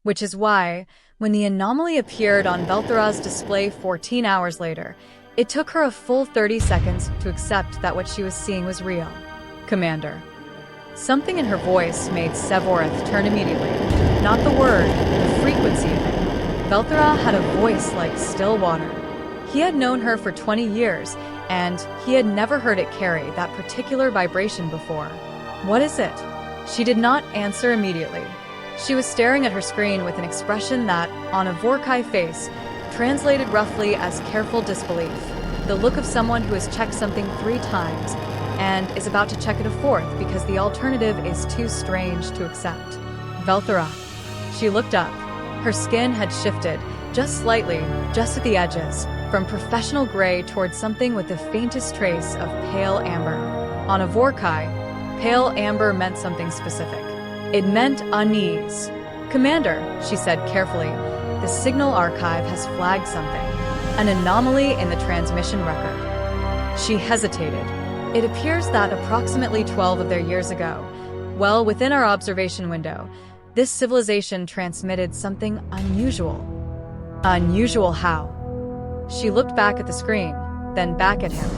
Which is why, when the anomaly appeared on Velthara's display 14 hours later, it took her a full 30 seconds to accept that what she was seeing was real. Commander. Something in her voice made Sevorith turn immediately. Not the word, the frequency of it. Velthara had a voice like still water. He had known her for 20 years, and he had never heard it carry that particular vibration before. What is it? She did not answer immediately. She was staring at her screen with an expression that, on a Vorrkai face, translated roughly as careful disbelief. The look of someone who has checked something 3 times and is about to check it a 4th because the alternative is too strange to accept. Velthara. She looked up. Her skin had shifted, just slightly, just at the edges, from professional gray towards something with the faintest trace of pale amber. On a Vorrkai, pale amber meant something specific. It meant unease. Commander, she said carefully, the signal archive has flagged something. An anomaly in the transmission record. She hesitated. It appears that approximately 12 of their years ago, well within our observation window, this civilization transmitted something unusual. Unusual how? She looked back at the screen, then back at him.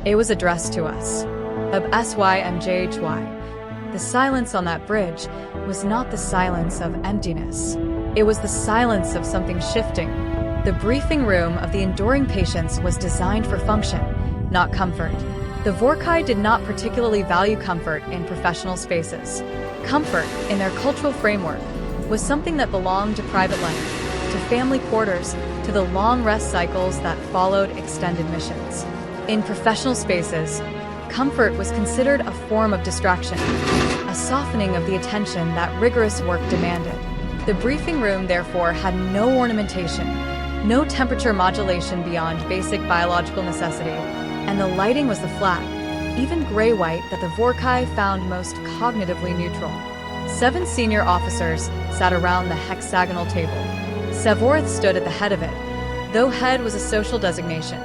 It was addressed to us. Of SYMJHY. The silence on that bridge was not the silence of emptiness. It was the silence of something shifting. The briefing room of the enduring patience was designed for function, not comfort. The Vorrkai did not particularly value comfort in professional spaces. Comfort, in their cultural framework, was something that belonged to private life, to family quarters, to the long rest cycles that followed extended missions. In professional spaces, comfort was considered a form of distraction, a softening of the attention that rigorous work demanded. The briefing room, therefore, had no ornamentation, no temperature modulation beyond basic biological necessity, and the lighting was the flat, even gray-white that the Vorrkai found most cognitively neutral. 7 senior officers sat around the hexagonal table. Sevorith stood at the head of it. Though head was a social designation,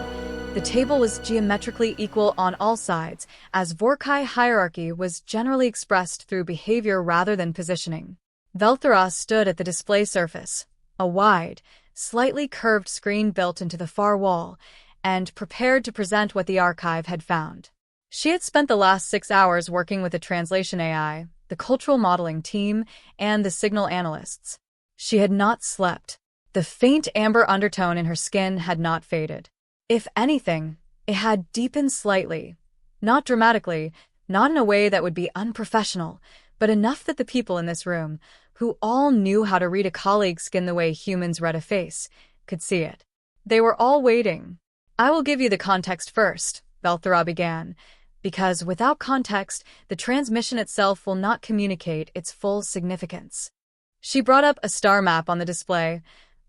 the table was geometrically equal on all sides, as Vorrkai hierarchy was generally expressed through behavior rather than positioning. Velthara stood at the display surface, a wide, slightly curved screen built into the far wall, and prepared to present what the archive had found. She had spent the last 6 hours working with the translation AI, the cultural modeling team, and the signal analysts. She had not slept. The faint amber undertone in her skin had not faded. If anything, it had deepened slightly. Not dramatically, not in a way that would be unprofessional, but enough that the people in this room, who all knew how to read a colleague's skin the way humans read a face, could see it. They were all waiting. I will give you the context first, Velthara began, because without context, the transmission itself will not communicate its full significance. She brought up a star map on the display,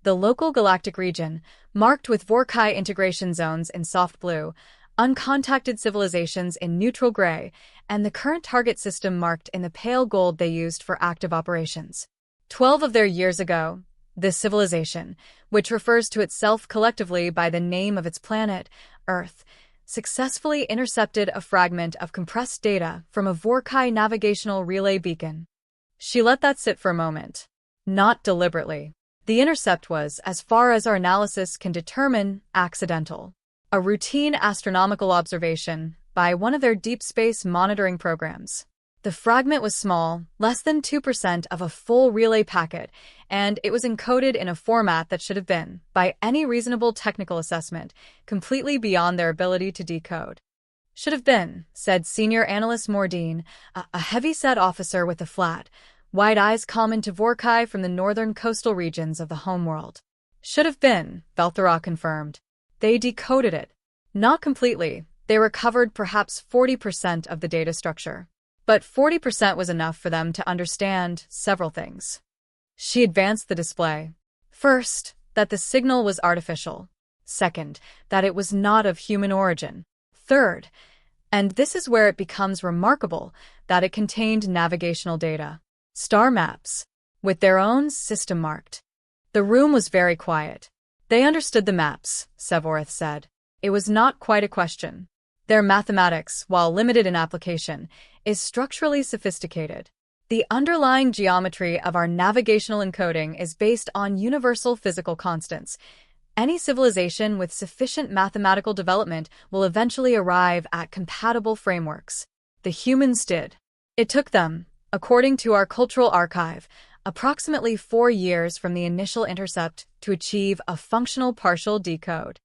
the local galactic region, marked with Vorrkai integration zones in soft blue, uncontacted civilizations in neutral gray, and the current target system marked in the pale gold they used for active operations. 12 of their years ago, this civilization, which refers to itself collectively by the name of its planet, Earth, successfully intercepted a fragment of compressed data from a Vorrkai navigational relay beacon. She let that sit for a moment. Not deliberately. The intercept was, as far as our analysis can determine, accidental. A routine astronomical observation by one of their deep space monitoring programs. The fragment was small, less than 2% of a full relay packet, and it was encoded in a format that should have been, by any reasonable technical assessment, completely beyond their ability to decode. Should have been, said Senior Analyst Mordine, a heavy-set officer with the flat, wide eyes common to Vorrkai from the northern coastal regions of the homeworld. Should have been, Velthara confirmed. They decoded it. Not completely. They recovered perhaps 40% of the data structure. But 40% was enough for them to understand several things. She advanced the display. First, that the signal was artificial. Second, that it was not of human origin. Third, and this is where it becomes remarkable, that it contained navigational data. Star maps, with their own system marked. The room was very quiet. They understood the maps, Sevorith said. It was not quite a question. Their mathematics, while limited in application, is structurally sophisticated. The underlying geometry of our navigational encoding is based on universal physical constants. Any civilization with sufficient mathematical development will eventually arrive at compatible frameworks. The humans did. It took them, according to our cultural archive, approximately 4 years from the initial intercept to achieve a functional partial decode.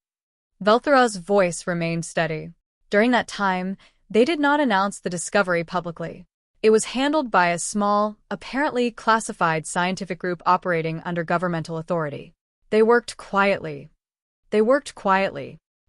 Velthara's voice remained steady. During that time, they did not announce the discovery publicly. It was handled by a small, apparently classified scientific group operating under governmental authority. They worked quietly.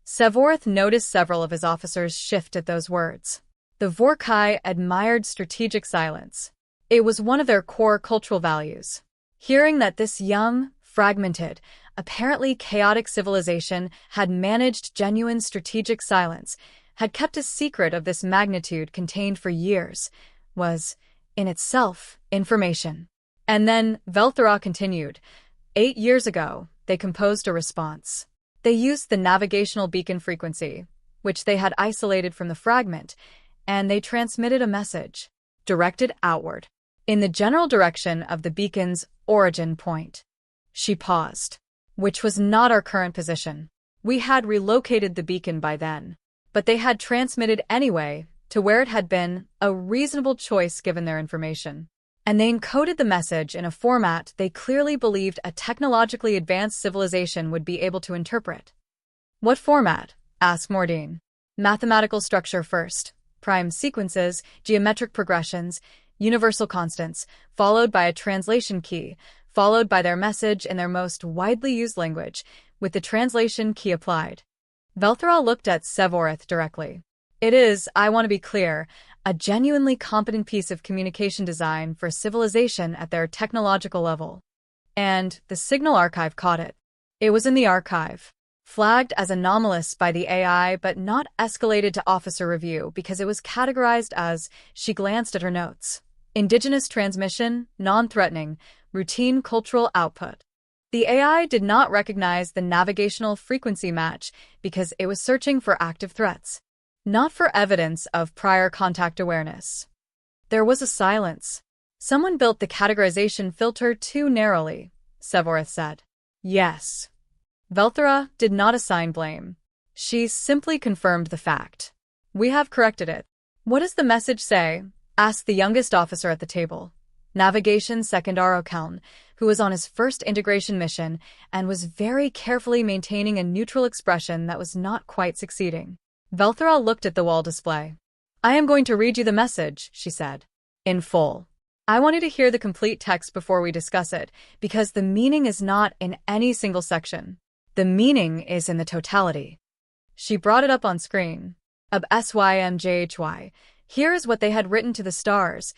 Sevorth noticed several of his officers shift at those words. The Vorrkai admired strategic silence. It was one of their core cultural values. Hearing that this young, fragmented, apparently chaotic civilization had managed genuine strategic silence, had kept a secret of this magnitude contained for years, was, in itself, information. And then Velthara continued. 8 years ago, they composed a response. They used the navigational beacon frequency, which they had isolated from the fragment, and they transmitted a message, directed outward, in the general direction of the beacon's origin point. She paused. Which was not our current position. We had relocated the beacon by then, but they had transmitted anyway to where it had been a reasonable choice given their information. And they encoded the message in a format they clearly believed a technologically advanced civilization would be able to interpret. What format? Asked Mordine. Mathematical structure first, prime sequences, geometric progressions, universal constants, followed by a translation key, followed by their message in their most widely used language, with the translation key applied. Velthara looked at Sevorth directly. It is, I want to be clear, a genuinely competent piece of communication design for civilization at their technological level. And the Signal Archive caught it. It was in the archive, flagged as anomalous by the AI but not escalated to officer review because it was categorized as, she glanced at her notes, indigenous transmission, non-threatening, routine cultural output. The AI did not recognize the navigational frequency match because it was searching for active threats, not for evidence of prior contact awareness. There was a silence. Someone built the categorization filter too narrowly, Sevorth said. Yes. Velthara did not assign blame. She simply confirmed the fact. We have corrected it. What does the message say? Asked the youngest officer at the table. Navigation Second Araucan, who was on his first integration mission and was very carefully maintaining a neutral expression that was not quite succeeding. Velthara looked at the wall display. I am going to read you the message, she said. In full. I want you to hear the complete text before we discuss it, because the meaning is not in any single section. The meaning is in the totality. She brought it up on screen. Of SYMJHY, here is what they had written to the stars.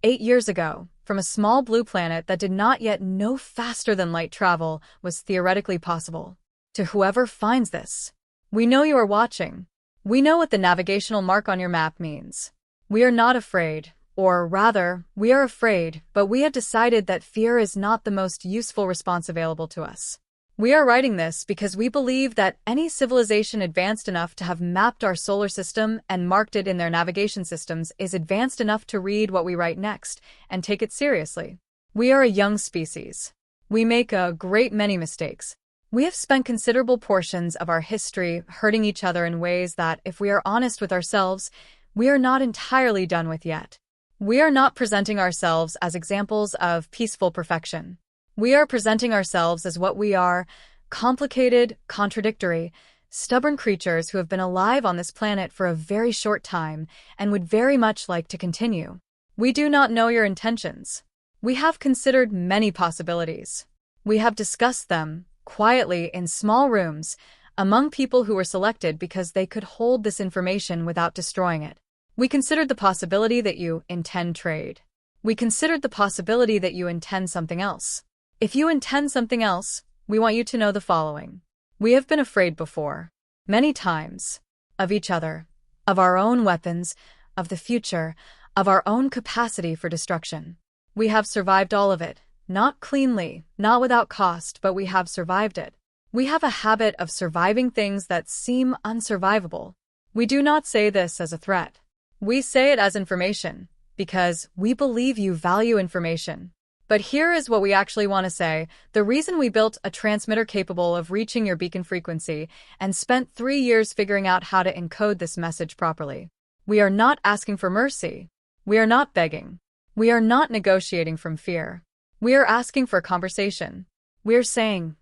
8 years ago, from a small blue planet that did not yet know faster than light travel was theoretically possible. To whoever finds this, we know you are watching. We know what the navigational mark on your map means. We are not afraid, or rather, we are afraid, but we have decided that fear is not the most useful response available to us. We are writing this because we believe that any civilization advanced enough to have mapped our solar system and marked it in their navigation systems is advanced enough to read what we write next and take it seriously. We are a young species. We make a great many mistakes. We have spent considerable portions of our history hurting each other in ways that, if we are honest with ourselves, we are not entirely done with yet. We are not presenting ourselves as examples of peaceful perfection. We are presenting ourselves as what we are, complicated, contradictory, stubborn creatures who have been alive on this planet for a very short time and would very much like to continue. We do not know your intentions. We have considered many possibilities. We have discussed them, quietly in small rooms, among people who were selected because they could hold this information without destroying it. We considered the possibility that you intend trade. We considered the possibility that you intend something else. If you intend something else, we want you to know the following. We have been afraid before, many times, of each other, of our own weapons, of the future, of our own capacity for destruction. We have survived all of it. Not cleanly, not without cost, but we have survived it. We have a habit of surviving things that seem unsurvivable. We do not say this as a threat. We say it as information. because we believe you value information. But here is what we actually want to say. The reason we built a transmitter capable of reaching your beacon frequency and spent 3 years figuring out how to encode this message properly. We are not asking for mercy. We are not begging. We are not negotiating from fear. We are asking for a conversation. We are saying,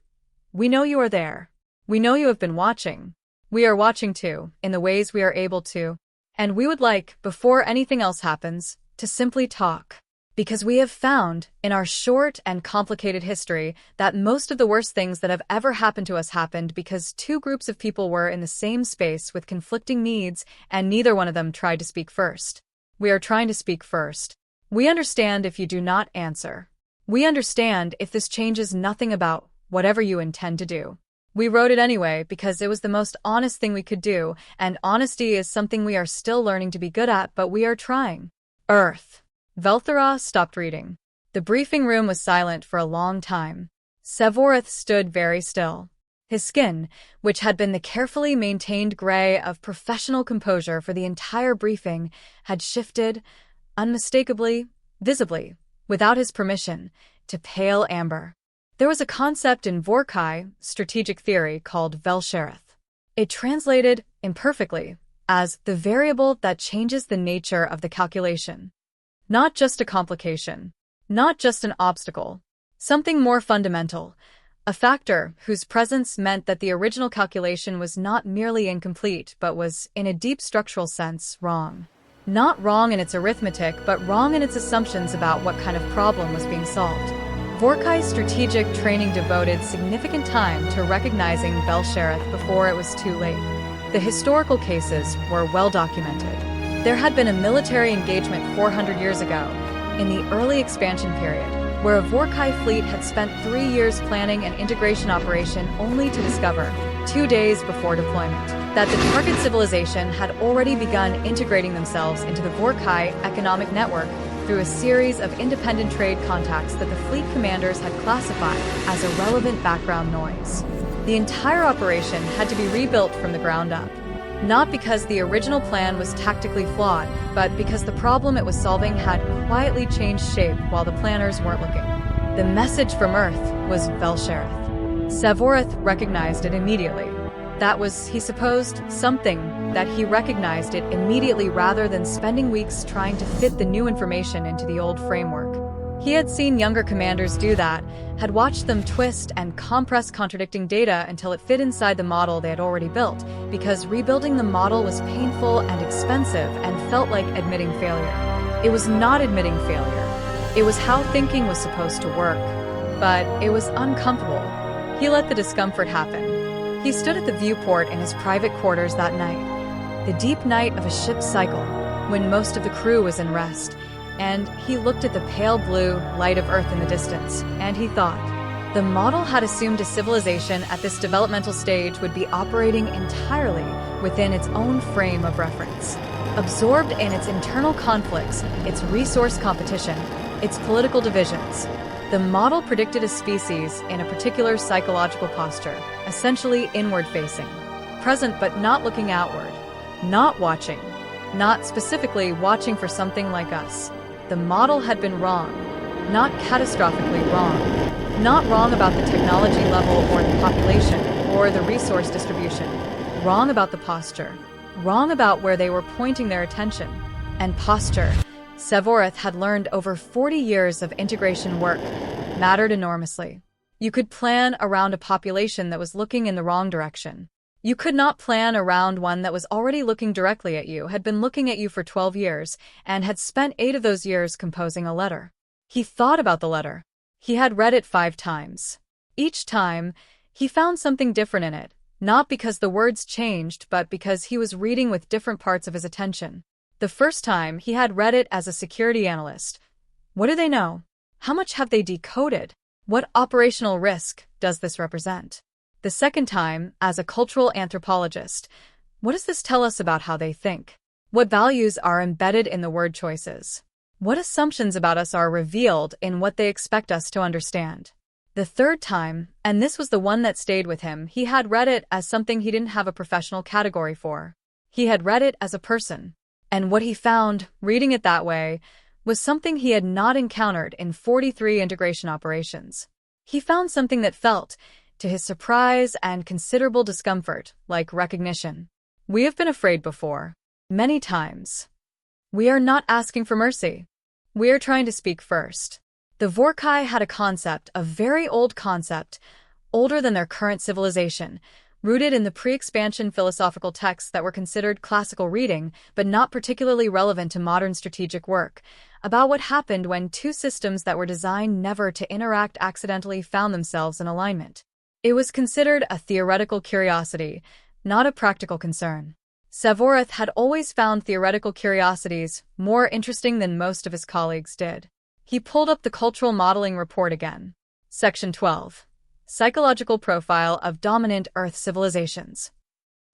we know you are there. We know you have been watching. We are watching too, in the ways we are able to. And we would like, before anything else happens, to simply talk. Because we have found, in our short and complicated history, that most of the worst things that have ever happened to us happened because two groups of people were in the same space with conflicting needs, and neither one of them tried to speak first. We are trying to speak first. We understand if you do not answer. We understand if this changes nothing about whatever you intend to do. We wrote it anyway because it was the most honest thing we could do, and honesty is something we are still learning to be good at, but we are trying. Earth. Velthara stopped reading. The briefing room was silent for a long time. Sevorith stood very still. His skin, which had been the carefully maintained gray of professional composure for the entire briefing, had shifted, unmistakably, visibly, without his permission, to pale amber. There was a concept in Vorrkai, strategic theory, called Velsherith. It translated, imperfectly, as the variable that changes the nature of the calculation. Not just a complication, not just an obstacle, something more fundamental, a factor whose presence meant that the original calculation was not merely incomplete but was, in a deep structural sense, wrong. Not wrong in its arithmetic, but wrong in its assumptions about what kind of problem was being solved. Vorrkai's strategic training devoted significant time to recognizing Velsherith before it was too late. The historical cases were well documented. There had been a military engagement 400 years ago, in the early expansion period, where a Vorrkai fleet had spent 3 years planning an integration operation only to discover, 2 days before deployment, that the target civilization had already begun integrating themselves into the Vorrkai economic network through a series of independent trade contacts that the fleet commanders had classified as irrelevant background noise. The entire operation had to be rebuilt from the ground up. Not because the original plan was tactically flawed, but because the problem it was solving had quietly changed shape while the planners weren't looking. The message from Earth was Velsherith. Sevorith recognized it immediately. That was, he supposed, something that he recognized it immediately rather than spending weeks trying to fit the new information into the old framework. He had seen younger commanders do that, had watched them twist and compress contradicting data until it fit inside the model they had already built, because rebuilding the model was painful and expensive and felt like admitting failure. It was not admitting failure. It was how thinking was supposed to work. But it was uncomfortable. He let the discomfort happen. He stood at the viewport in his private quarters that night, the deep night of a ship's cycle, when most of the crew was in rest, and he looked at the pale blue light of Earth in the distance, and he thought, the model had assumed a civilization at this developmental stage would be operating entirely within its own frame of reference, absorbed in its internal conflicts, its resource competition, its political divisions. The model predicted a species in a particular psychological posture, essentially inward-facing, present but not looking outward, not watching, not specifically watching for something like us. The model had been wrong, not catastrophically wrong, not wrong about the technology level or the population or the resource distribution, wrong about the posture, wrong about where they were pointing their attention. And posture, Sevorith had learned over 40 years of integration work, mattered enormously. You could plan around a population that was looking in the wrong direction. You could not plan around one that was already looking directly at you, had been looking at you for 12 years, and had spent 8 of those years composing a letter. He thought about the letter. He had read it 5 times. Each time, he found something different in it, not because the words changed, but because he was reading with different parts of his attention. The first time, he had read it as a security analyst. What do they know? How much have they decoded? What operational risk does this represent? The second time, as a cultural anthropologist, what does this tell us about how they think? What values are embedded in the word choices? What assumptions about us are revealed in what they expect us to understand? The third time, and this was the one that stayed with him, he had read it as something he didn't have a professional category for. He had read it as a person. And what he found, reading it that way, was something he had not encountered in 43 integration operations. He found something that felt, to his surprise and considerable discomfort, like recognition. We have been afraid before. Many times. We are not asking for mercy. We are trying to speak first. The Vorrkai had a concept, a very old concept, older than their current civilization, rooted in the pre-expansion philosophical texts that were considered classical reading, but not particularly relevant to modern strategic work, about what happened when two systems that were designed never to interact accidentally found themselves in alignment. It was considered a theoretical curiosity, not a practical concern. Savorith had always found theoretical curiosities more interesting than most of his colleagues did. He pulled up the Cultural Modeling Report again. Section 12. Psychological Profile of Dominant Earth Civilizations.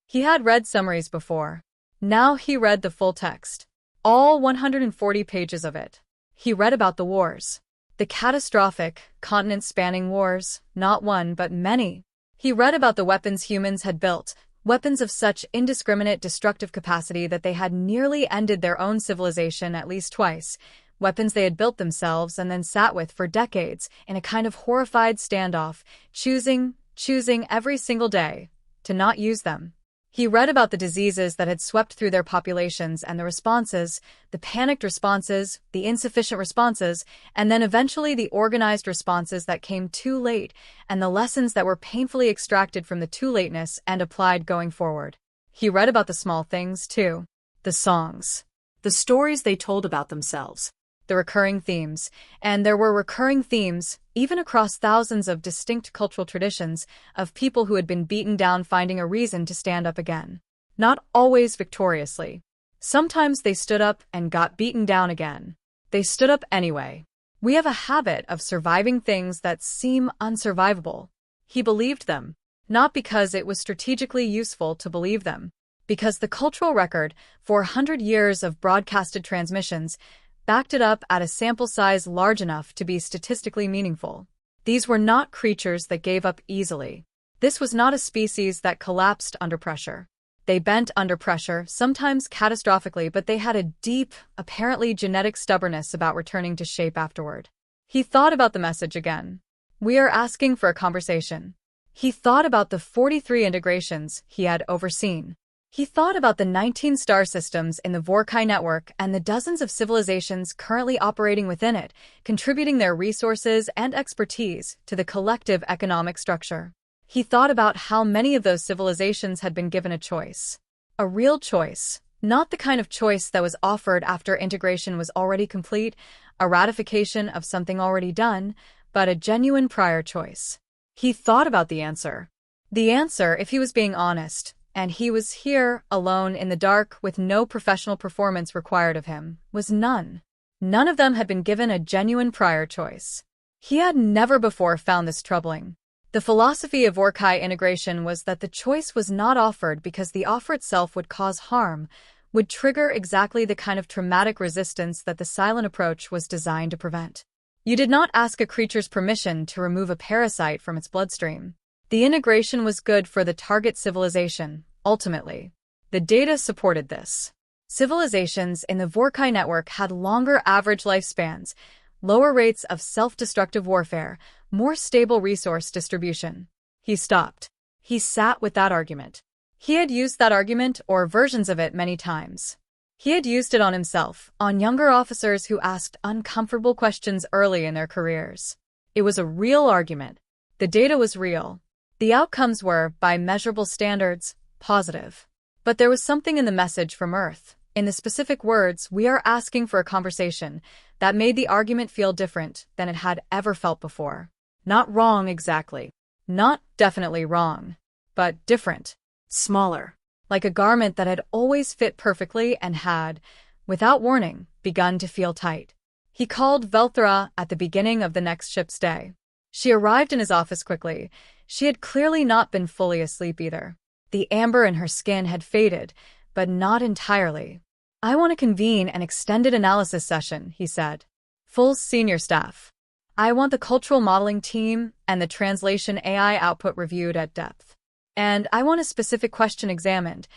He had read summaries before. Now he read the full text. All 140 pages of it. He read about the wars. The catastrophic, continent-spanning wars, not one but many. He read about the weapons humans had built, weapons of such indiscriminate destructive capacity that they had nearly ended their own civilization at least twice, weapons they had built themselves and then sat with for decades in a kind of horrified standoff, choosing every single day to not use them. He read about the diseases that had swept through their populations and the responses, the panicked responses, the insufficient responses, and then eventually the organized responses that came too late, and the lessons that were painfully extracted from the too lateness and applied going forward. He read about the small things, too. The songs. The stories they told about themselves. The recurring themes. And there were recurring themes, even across thousands of distinct cultural traditions, of people who had been beaten down finding a reason to stand up again. Not always victoriously. Sometimes they stood up and got beaten down again. They stood up anyway. We have a habit of surviving things that seem unsurvivable. He believed them. Not because it was strategically useful to believe them. Because the cultural record, 400 years of broadcasted transmissions, backed it up at a sample size large enough to be statistically meaningful. These were not creatures that gave up easily. This was not a species that collapsed under pressure. They bent under pressure, sometimes catastrophically, but they had a deep, apparently genetic stubbornness about returning to shape afterward. He thought about the message again. We are asking for a conversation. He thought about the 43 integrations he had overseen. He thought about the 19 star systems in the Vorrkai network and the dozens of civilizations currently operating within it, contributing their resources and expertise to the collective economic structure. He thought about how many of those civilizations had been given a choice. A real choice, not the kind of choice that was offered after integration was already complete, a ratification of something already done, but a genuine prior choice. He thought about the answer. The answer, if he was being honest, and he was here, alone in the dark with no professional performance required of him, was none. None of them had been given a genuine prior choice. He had never before found this troubling. The philosophy of Vorrkai integration was that the choice was not offered because the offer itself would cause harm, would trigger exactly the kind of traumatic resistance that the silent approach was designed to prevent. You did not ask a creature's permission to remove a parasite from its bloodstream. The integration was good for the target civilization, ultimately. The data supported this. Civilizations in the Vorrkai network had longer average lifespans, lower rates of self-destructive warfare, more stable resource distribution. He stopped. He sat with that argument. He had used that argument or versions of it many times. He had used it on himself, on younger officers who asked uncomfortable questions early in their careers. It was a real argument. The data was real. The outcomes were, by measurable standards, positive. But there was something in the message from Earth, in the specific words, "We are asking for a conversation," that made the argument feel different than it had ever felt before. Not wrong exactly. Not definitely wrong. But different. Smaller. Like a garment that had always fit perfectly and had, without warning, begun to feel tight. He called Velthra at the beginning of the next ship's day. She arrived in his office quickly. She had clearly not been fully asleep either. The amber in her skin had faded, but not entirely. "I want to convene an extended analysis session," he said. "Full senior staff. I want the cultural modeling team and the translation AI output reviewed at depth. And I want a specific question examined,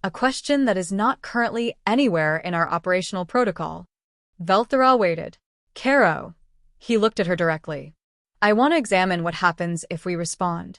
a question that is not currently anywhere in our operational protocol." Velthera waited. Caro. He looked at her directly. I want to examine what happens if we respond.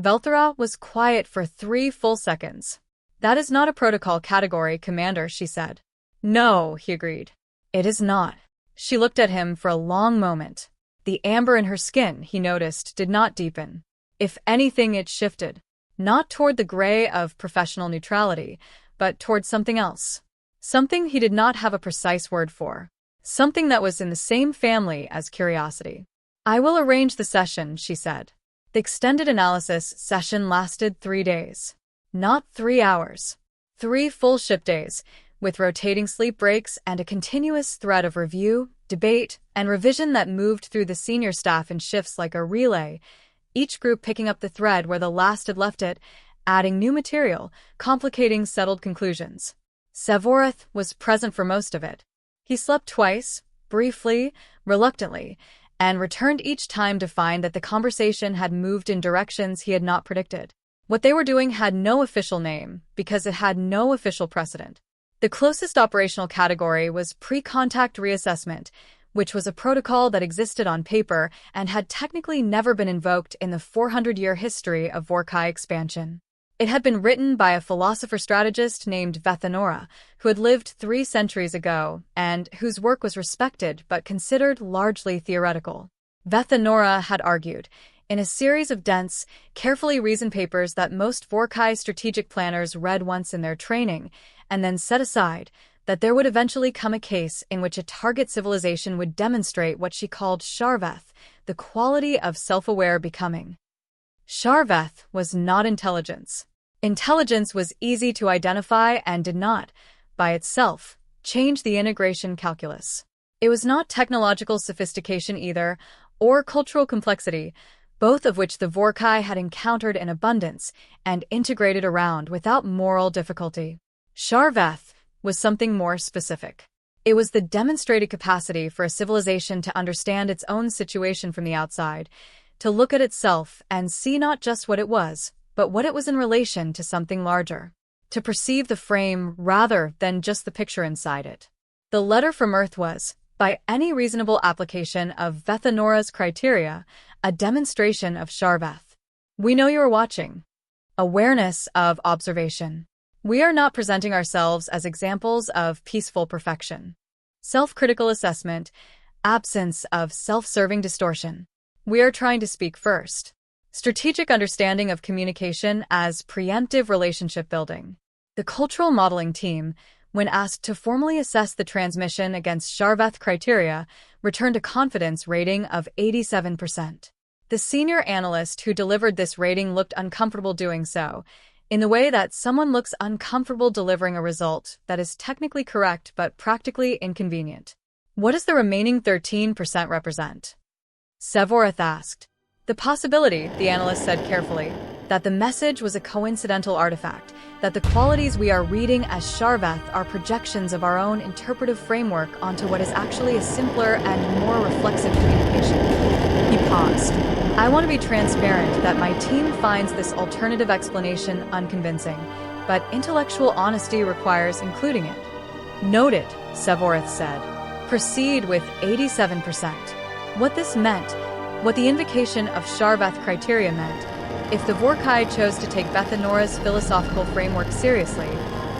Velthera was quiet for 3 full seconds. That is not a protocol category, Commander, she said. No, he agreed. It is not. She looked at him for a long moment. The amber in her skin, he noticed, did not deepen. If anything, it shifted. Not toward the gray of professional neutrality, but toward something else. Something he did not have a precise word for. Something that was in the same family as curiosity. I will arrange the session, she said. The extended analysis session lasted 3 days. Not 3 hours. 3 full ship days, with rotating sleep breaks and a continuous thread of review, debate, and revision that moved through the senior staff in shifts like a relay, each group picking up the thread where the last had left it, adding new material, complicating settled conclusions. Sevorith was present for most of it. He slept twice, briefly, reluctantly, and returned each time to find that the conversation had moved in directions he had not predicted. What they were doing had no official name, because it had no official precedent. The closest operational category was pre-contact reassessment, which was a protocol that existed on paper and had technically never been invoked in the 400-year history of Vorrkai expansion. It had been written by a philosopher-strategist named Vethanora, who had lived 3 centuries ago and whose work was respected but considered largely theoretical. Vethanora had argued, in a series of dense, carefully reasoned papers that most Vorrkai strategic planners read once in their training, and then set aside, that there would eventually come a case in which a target civilization would demonstrate what she called Sharveth, the quality of self-aware becoming. Sharveth was not intelligence. Intelligence was easy to identify and did not, by itself, change the integration calculus. It was not technological sophistication either, or cultural complexity, both of which the Vorrkai had encountered in abundance and integrated around without moral difficulty. Sharveth was something more specific. It was the demonstrated capacity for a civilization to understand its own situation from the outside, to look at itself and see not just what it was, but what it was in relation to something larger. To perceive the frame rather than just the picture inside it. The letter from Earth was, by any reasonable application of Vethanora's criteria, a demonstration of Sharveth. We know you are watching. Awareness of observation. We are not presenting ourselves as examples of peaceful perfection. Self-critical assessment, absence of self-serving distortion. We are trying to speak first. Strategic understanding of communication as preemptive relationship building. The cultural modeling team, when asked to formally assess the transmission against Sharveth criteria, returned a confidence rating of 87%. The senior analyst who delivered this rating looked uncomfortable doing so, in the way that someone looks uncomfortable delivering a result that is technically correct but practically inconvenient. What does the remaining 13% represent? Sevorith asked. The possibility, the analyst said carefully, that the message was a coincidental artifact, that the qualities we are reading as Sharveth are projections of our own interpretive framework onto what is actually a simpler and more reflexive communication. He paused. I want to be transparent that my team finds this alternative explanation unconvincing, but intellectual honesty requires including it. Noted, Sevorith said. Proceed with 87%. What this meant, what the invocation of Sharveth criteria meant, if the Vorrkai chose to take Vethanora's philosophical framework seriously,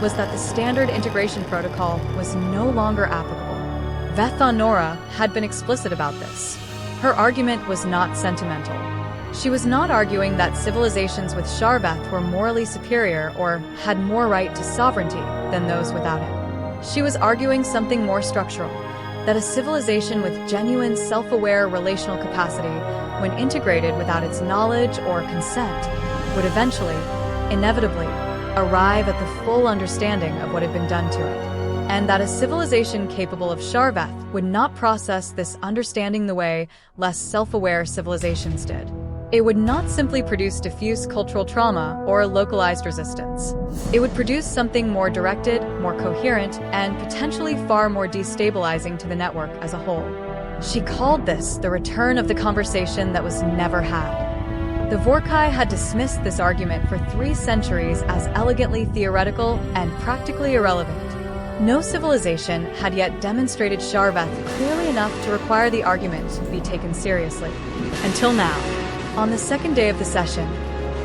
was that the standard integration protocol was no longer applicable. Vethanora had been explicit about this. Her argument was not sentimental. She was not arguing that civilizations with Sharveth were morally superior or had more right to sovereignty than those without it. She was arguing something more structural, that a civilization with genuine self-aware relational capacity, when integrated without its knowledge or consent, would eventually, inevitably, arrive at the full understanding of what had been done to it. And that a civilization capable of Sharveth would not process this understanding the way less self-aware civilizations did. It would not simply produce diffuse cultural trauma or localized resistance. It would produce something more directed, more coherent, and potentially far more destabilizing to the network as a whole. She called this the return of the conversation that was never had. The Vorrkai had dismissed this argument for 3 centuries as elegantly theoretical and practically irrelevant. No civilization had yet demonstrated Sharveth clearly enough to require the argument be taken seriously. Until now. On the second day of the session,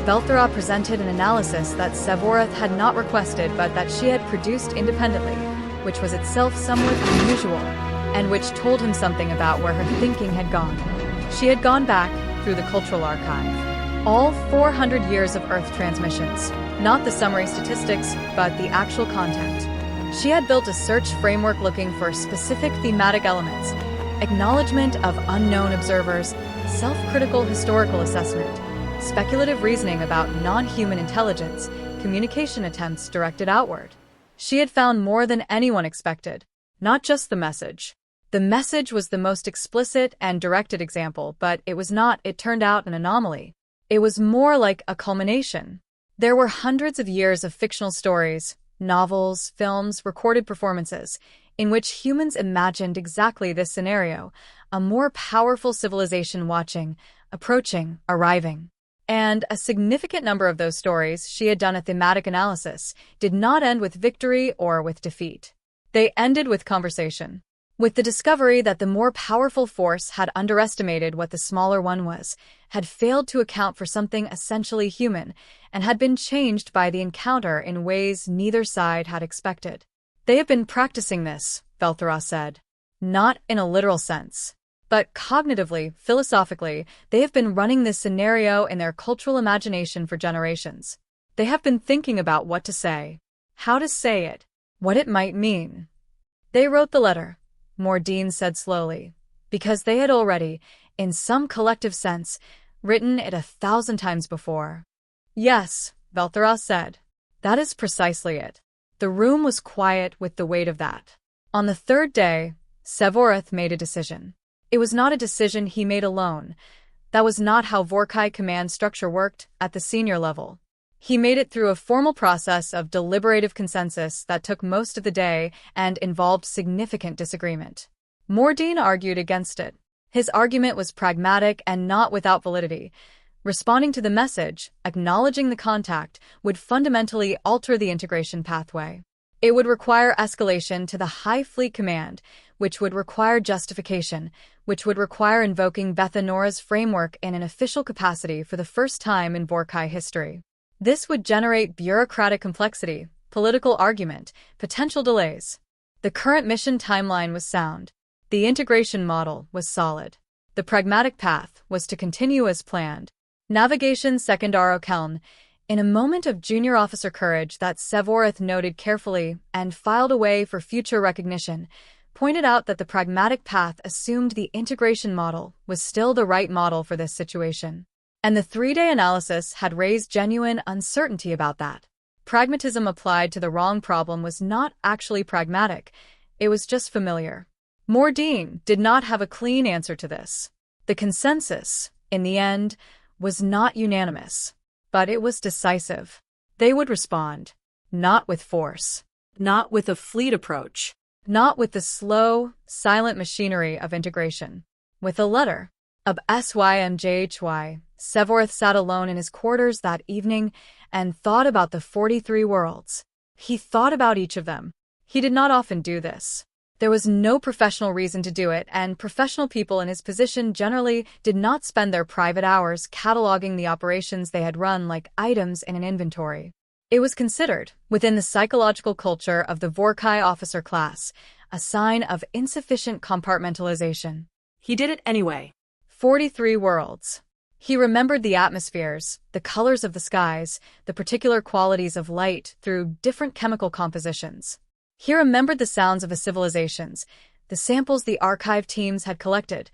Velthera presented an analysis that Sevoreth had not requested but that she had produced independently, which was itself somewhat unusual, and which told him something about where her thinking had gone. She had gone back through the cultural archive. All 400 years of Earth transmissions, not the summary statistics, but the actual content. She had built a search framework looking for specific thematic elements, acknowledgement of unknown observers, self-critical historical assessment, speculative reasoning about non-human intelligence, communication attempts directed outward. She had found more than anyone expected, not just the message. The message was the most explicit and directed example, but it was not, it turned out, an anomaly. It was more like a culmination. There were hundreds of years of fictional stories, novels, films, recorded performances, in which humans imagined exactly this scenario, a more powerful civilization watching, approaching, arriving. And a significant number of those stories, she had done a thematic analysis, did not end with victory or with defeat. They ended with conversation, with the discovery that the more powerful force had underestimated what the smaller one was, had failed to account for something essentially human, and had been changed by the encounter in ways neither side had expected. They have been practicing this, Velthera said. Not in a literal sense. But cognitively, philosophically, they have been running this scenario in their cultural imagination for generations. They have been thinking about what to say, how to say it, what it might mean. They wrote the letter, Mordine said slowly, because they had already, in some collective sense, written it 1,000 times before. Yes, Velthera said. That is precisely it. The room was quiet with the weight of that. On the third day, Sevoreth made a decision. It was not a decision he made alone. That was not how Vorrkai command structure worked at the senior level. He made it through a formal process of deliberative consensus that took most of the day and involved significant disagreement. Mordine argued against it. His argument was pragmatic and not without validity. Responding to the message, acknowledging the contact, would fundamentally alter the integration pathway. It would require escalation to the High Fleet Command, which would require justification, which would require invoking Bethanora's framework in an official capacity for the first time in Vorrkai history. This would generate bureaucratic complexity, political argument, potential delays. The current mission timeline was sound. The integration model was solid. The pragmatic path was to continue as planned. Navigation Secondaro Keln, in a moment of junior officer courage that Sevoreth noted carefully and filed away for future recognition, pointed out that the pragmatic path assumed the integration model was still the right model for this situation. And the 3-day analysis had raised genuine uncertainty about that. Pragmatism applied to the wrong problem was not actually pragmatic, it was just familiar. Mordine did not have a clean answer to this. The consensus, in the end, was not unanimous, but it was decisive. They would respond, not with force, not with a fleet approach, not with the slow, silent machinery of integration. With a letter. Of SYMJHY, Sevoreth sat alone in his quarters that evening and thought about the 43 worlds. He thought about each of them. He did not often do this. There was no professional reason to do it, and professional people in his position generally did not spend their private hours cataloging the operations they had run like items in an inventory. It was considered, within the psychological culture of the Vorrkai officer class, a sign of insufficient compartmentalization. He did it anyway. 43 worlds. He remembered the atmospheres, the colors of the skies, the particular qualities of light through different chemical compositions. He remembered the sounds of the civilizations, the samples the archive teams had collected,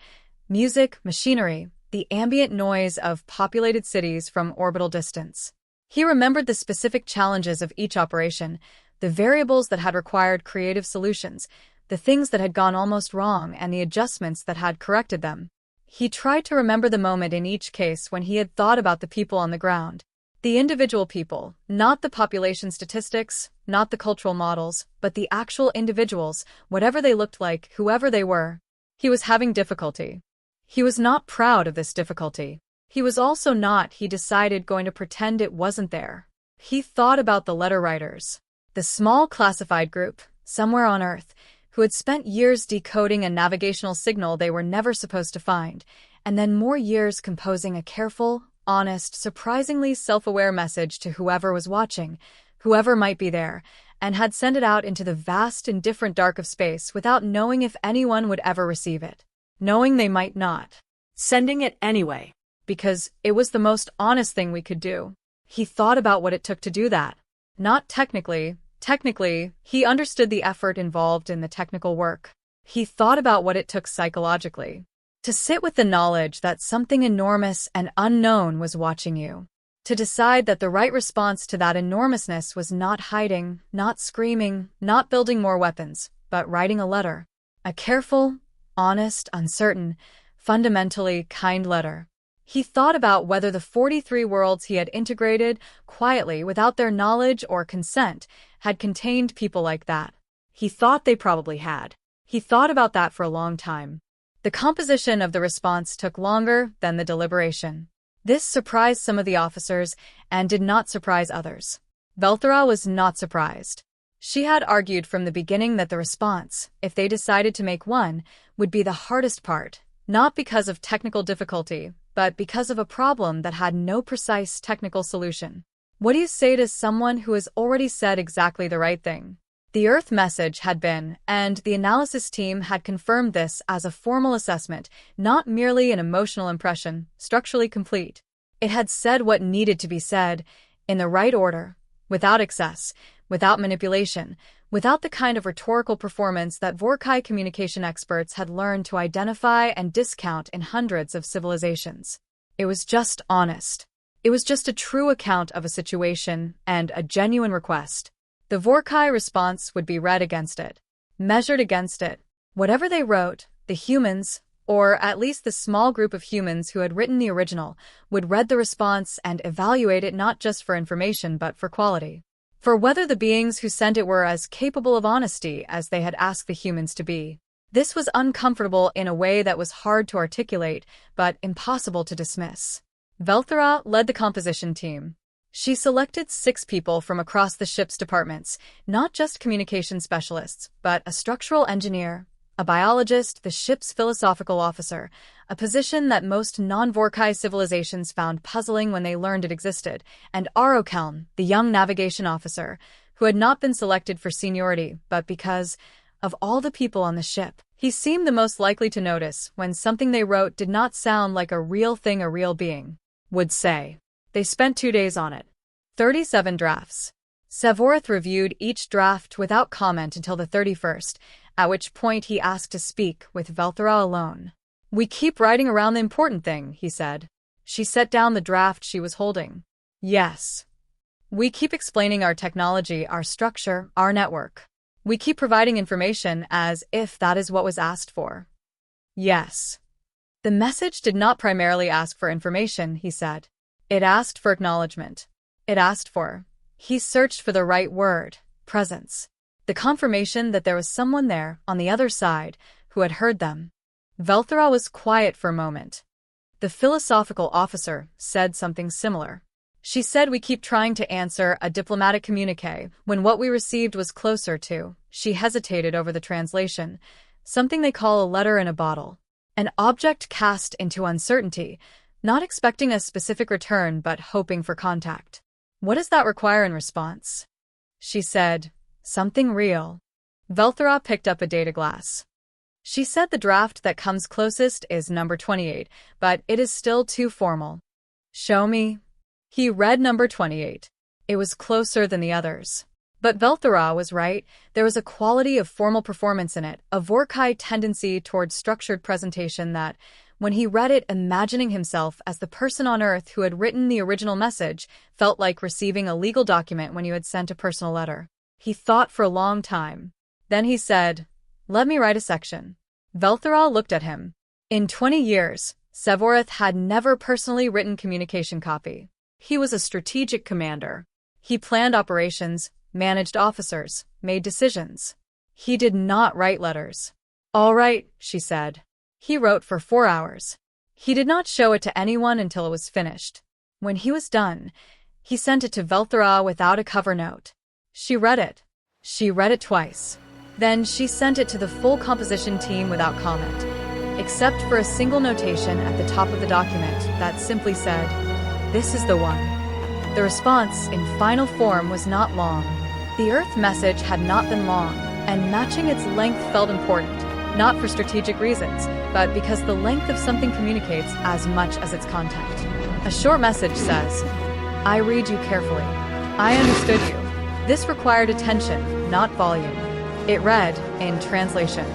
music, machinery, the ambient noise of populated cities from orbital distance. He remembered the specific challenges of each operation, the variables that had required creative solutions, the things that had gone almost wrong and the adjustments that had corrected them. He tried to remember the moment in each case when he had thought about the people on the ground. The individual people, not the population statistics, not the cultural models, but the actual individuals, whatever they looked like, whoever they were. He was having difficulty. He was not proud of this difficulty. He was also not, he decided, going to pretend it wasn't there. He thought about the letter writers. The small classified group, somewhere on Earth, who had spent years decoding a navigational signal they were never supposed to find, and then more years composing a careful, honest, surprisingly self-aware message to whoever was watching, whoever might be there, and had sent it out into the vast, indifferent dark of space without knowing if anyone would ever receive it. Knowing they might not. Sending it anyway. Because it was the most honest thing we could do. He thought about what it took to do that. Not technically. Technically, he understood the effort involved in the technical work. He thought about what it took psychologically. To sit with the knowledge that something enormous and unknown was watching you. To decide that the right response to that enormousness was not hiding, not screaming, not building more weapons, but writing a letter. A careful, honest, uncertain, fundamentally kind letter. He thought about whether the 43 worlds he had integrated, quietly, without their knowledge or consent, had contained people like that. He thought they probably had. He thought about that for a long time. The composition of the response took longer than the deliberation. This surprised some of the officers and did not surprise others. Vorrkai was not surprised. She had argued from the beginning that the response, if they decided to make one, would be the hardest part, not because of technical difficulty, but because of a problem that had no precise technical solution. What do you say to someone who has already said exactly the right thing? The Earth message had been, and the analysis team had confirmed this as a formal assessment, not merely an emotional impression, structurally complete. It had said what needed to be said, in the right order, without excess, without manipulation, without the kind of rhetorical performance that Vorrkai communication experts had learned to identify and discount in hundreds of civilizations. It was just honest. It was just a true account of a situation and a genuine request. The Vorrkai response would be read against it, measured against it. Whatever they wrote, the humans, or at least the small group of humans who had written the original, would read the response and evaluate it not just for information but for quality. For whether the beings who sent it were as capable of honesty as they had asked the humans to be. This was uncomfortable in a way that was hard to articulate, but impossible to dismiss. Vorrkai led the composition team. She selected 6 people from across the ship's departments, not just communication specialists, but a structural engineer, a biologist, the ship's philosophical officer, a position that most non-Vorrkai civilizations found puzzling when they learned it existed, and Vorrkai, the young navigation officer, who had not been selected for seniority, but because, of all the people on the ship, he seemed the most likely to notice when something they wrote did not sound like a real thing a real being would say. They spent 2 days on it. 37 drafts. Vorrkai reviewed each draft without comment until the 31st, at which point he asked to speak with Vorrkai alone. "We keep writing around the important thing," he said. She set down the draft she was holding. "Yes. We keep explaining our technology, our structure, our network. We keep providing information as if that is what was asked for." "Yes." The message did not primarily ask for information, he said. It asked for acknowledgement. It asked for, he searched for the right word, presence. The confirmation that there was someone there, on the other side, who had heard them. Vorrkai was quiet for a moment. The philosophical officer said something similar. She said, "We keep trying to answer a diplomatic communique when what we received was closer to," she hesitated over the translation, "something they call a letter in a bottle. An object cast into uncertainty, not expecting a specific return but hoping for contact. What does that require in response?" She said, "Something real." Vorrkai picked up a data glass. She said, "The draft that comes closest is number 28, but it is still too formal." "Show me." He read number 28. It was closer than the others. But Vorrkai was right. There was a quality of formal performance in it, a Vorrkai tendency towards structured presentation that, when he read it imagining himself as the person on Earth who had written the original message, felt like receiving a legal document when you had sent a personal letter. He thought for a long time. Then he said, "Let me write a section." Vorrkai looked at him. In 20 years, Vorrkai had never personally written communication copy. He was a strategic commander. He planned operations, managed officers, made decisions. He did not write letters. "All right," she said. He wrote for 4 hours. He did not show it to anyone until it was finished. When he was done, he sent it to Vorrkai without a cover note. She read it. She read it twice. Then she sent it to the full composition team without comment, except for a single notation at the top of the document that simply said, "This is the one." The response, in final form, was not long. The Earth message had not been long, and matching its length felt important, not for strategic reasons, but because the length of something communicates as much as its content. A short message says, "I read you carefully. I understood you. This required attention, not volume." It read, in translation,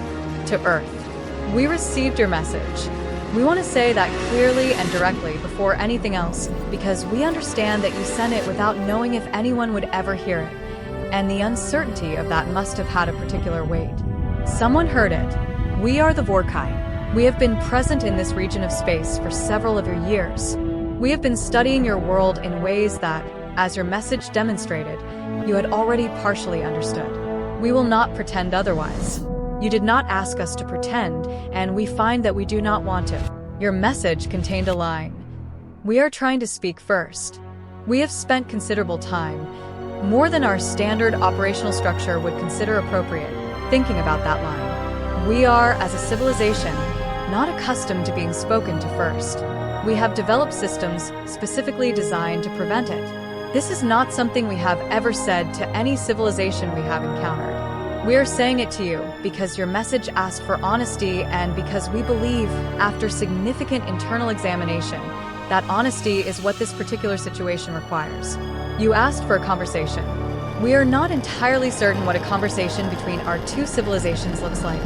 to Earth, "We received your message. We want to say that clearly and directly before anything else, because we understand that you sent it without knowing if anyone would ever hear it, and the uncertainty of that must have had a particular weight. Someone heard it. We are the Vorrkai. We have been present in this region of space for several of your years. We have been studying your world in ways that, as your message demonstrated, you had already partially understood. We will not pretend otherwise. You did not ask us to pretend, and we find that we do not want to." Your message contained a line. "We are trying to speak first. We have spent considerable time, more than our standard operational structure would consider appropriate, thinking about that line. We are, as a civilization, not accustomed to being spoken to first. We have developed systems specifically designed to prevent it. This is not something we have ever said to any civilization we have encountered. We are saying it to you because your message asked for honesty and because we believe, after significant internal examination, that honesty is what this particular situation requires. You asked for a conversation. We are not entirely certain what a conversation between our two civilizations looks like,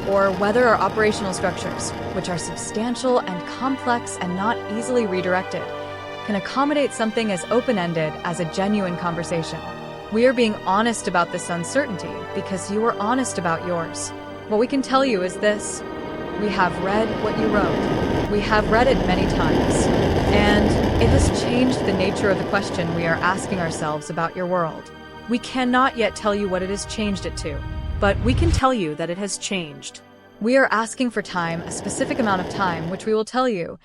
or whether our operational structures, which are substantial and complex and not easily redirected, can accommodate something as open-ended as a genuine conversation. We are being honest about this uncertainty because you were honest about yours. What we can tell you is this. We have read what you wrote. We have read it many times. And it has changed the nature of the question we are asking ourselves about your world. We cannot yet tell you what it has changed it to, but we can tell you that it has changed. We are asking for time, a specific amount of time, which we will tell you,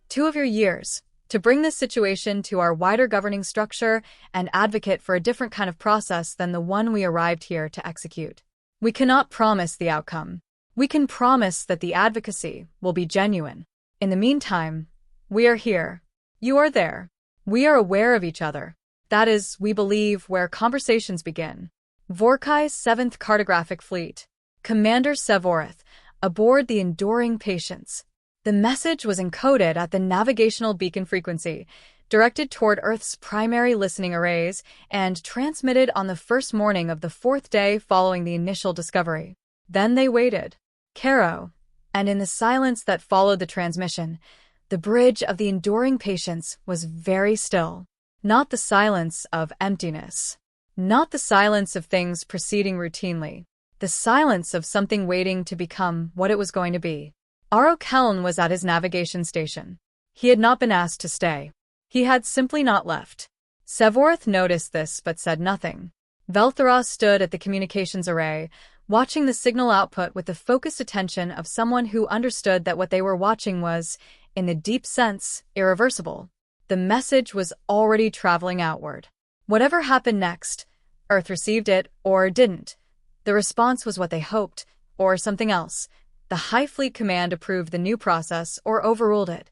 2 of your years, to bring this situation to our wider governing structure and advocate for a different kind of process than the one we arrived here to execute. We cannot promise the outcome. We can promise that the advocacy will be genuine. In the meantime, we are here. You are there. We are aware of each other. That is, we believe, where conversations begin. Vorrkai's 7th Cartographic Fleet. Commander Sevorth, aboard the Enduring Patience. The message was encoded at the navigational beacon frequency, directed toward Earth's primary listening arrays, and transmitted on the first morning of the 4th day following the initial discovery. Then they waited. Caro. And in the silence that followed the transmission, the bridge of the Enduring Patience was very still. Not the silence of emptiness. Not the silence of things proceeding routinely. The silence of something waiting to become what it was going to be. Aro Keln was at his navigation station. He had not been asked to stay. He had simply not left. Sevorth noticed this but said nothing. Velthara stood at the communications array, watching the signal output with the focused attention of someone who understood that what they were watching was, in the deep sense, irreversible. The message was already traveling outward. Whatever happened next, Earth received it or didn't. The response was what they hoped, or something else. The High Fleet Command approved the new process or overruled it.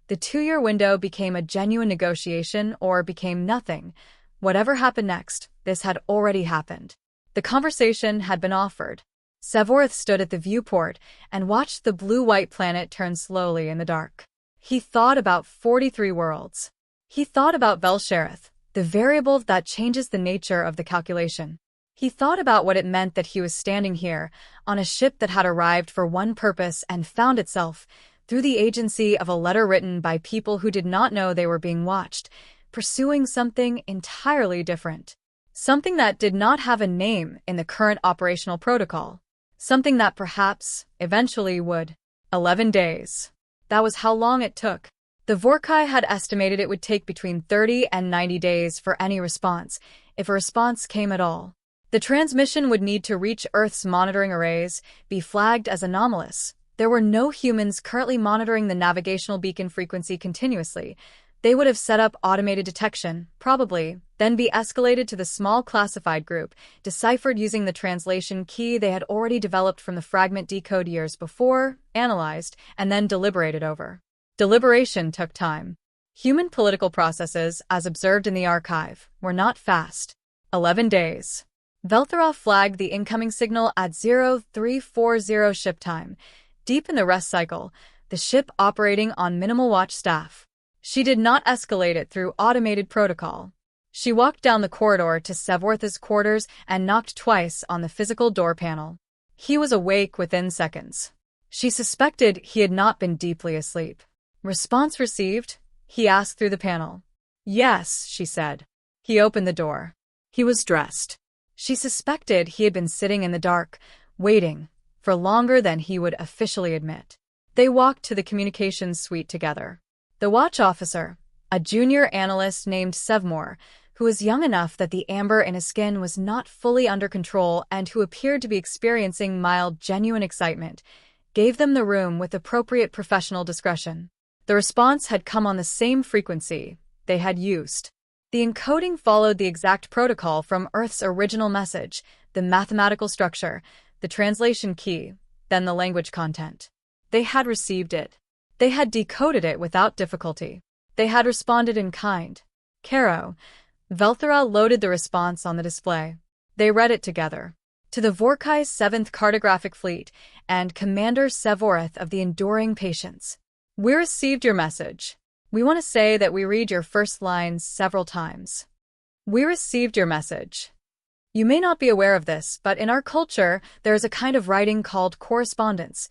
The 2-year window became a genuine negotiation or became nothing. Whatever happened next, this had already happened. The conversation had been offered. Sevorth stood at the viewport and watched the blue-white planet turn slowly in the dark. He thought about 43 worlds. He thought about Velshareth, the variable that changes the nature of the calculation. He thought about what it meant that he was standing here, on a ship that had arrived for one purpose and found itself, through the agency of a letter written by people who did not know they were being watched, pursuing something entirely different. Something that did not have a name in the current operational protocol. Something that perhaps, eventually would. 11 days. That was how long it took. The Vorrkai had estimated it would take between 30 and 90 days for any response, if a response came at all. The transmission would need to reach Earth's monitoring arrays, be flagged as anomalous. There were no humans currently monitoring the navigational beacon frequency continuously, They would have set up automated detection, probably, then be escalated to the small classified group, deciphered using the translation key they had already developed from the fragment decode years before, analyzed, and then deliberated over. Deliberation took time. Human political processes, as observed in the archive, were not fast. 11 days. Vorrkai flagged the incoming signal at 0340 ship time, deep in the rest cycle, the ship operating on minimal watch staff. She did not escalate it through automated protocol. She walked down the corridor to Sevorth's quarters and knocked twice on the physical door panel. He was awake within seconds. She suspected he had not been deeply asleep. "Response received?" he asked through the panel. "Yes," she said. He opened the door. He was dressed. She suspected he had been sitting in the dark, waiting, for longer than he would officially admit. They walked to the communications suite together. The watch officer, a junior analyst named Sevmore, who was young enough that the amber in his skin was not fully under control and who appeared to be experiencing mild, genuine excitement, gave them the room with appropriate professional discretion. The response had come on the same frequency they had used. The encoding followed the exact protocol from Earth's original message, the mathematical structure, the translation key, then the language content. They had received it. They had decoded it without difficulty. They had responded in kind. Caro. Vorrkai loaded the response on the display. They read it together. To the Vorrkai 7th Cartographic Fleet and Commander Sevorth of the Enduring Patience. We received your message. We want to say that we read your first lines several times. We received your message. You may not be aware of this, but in our culture, there is a kind of writing called correspondence.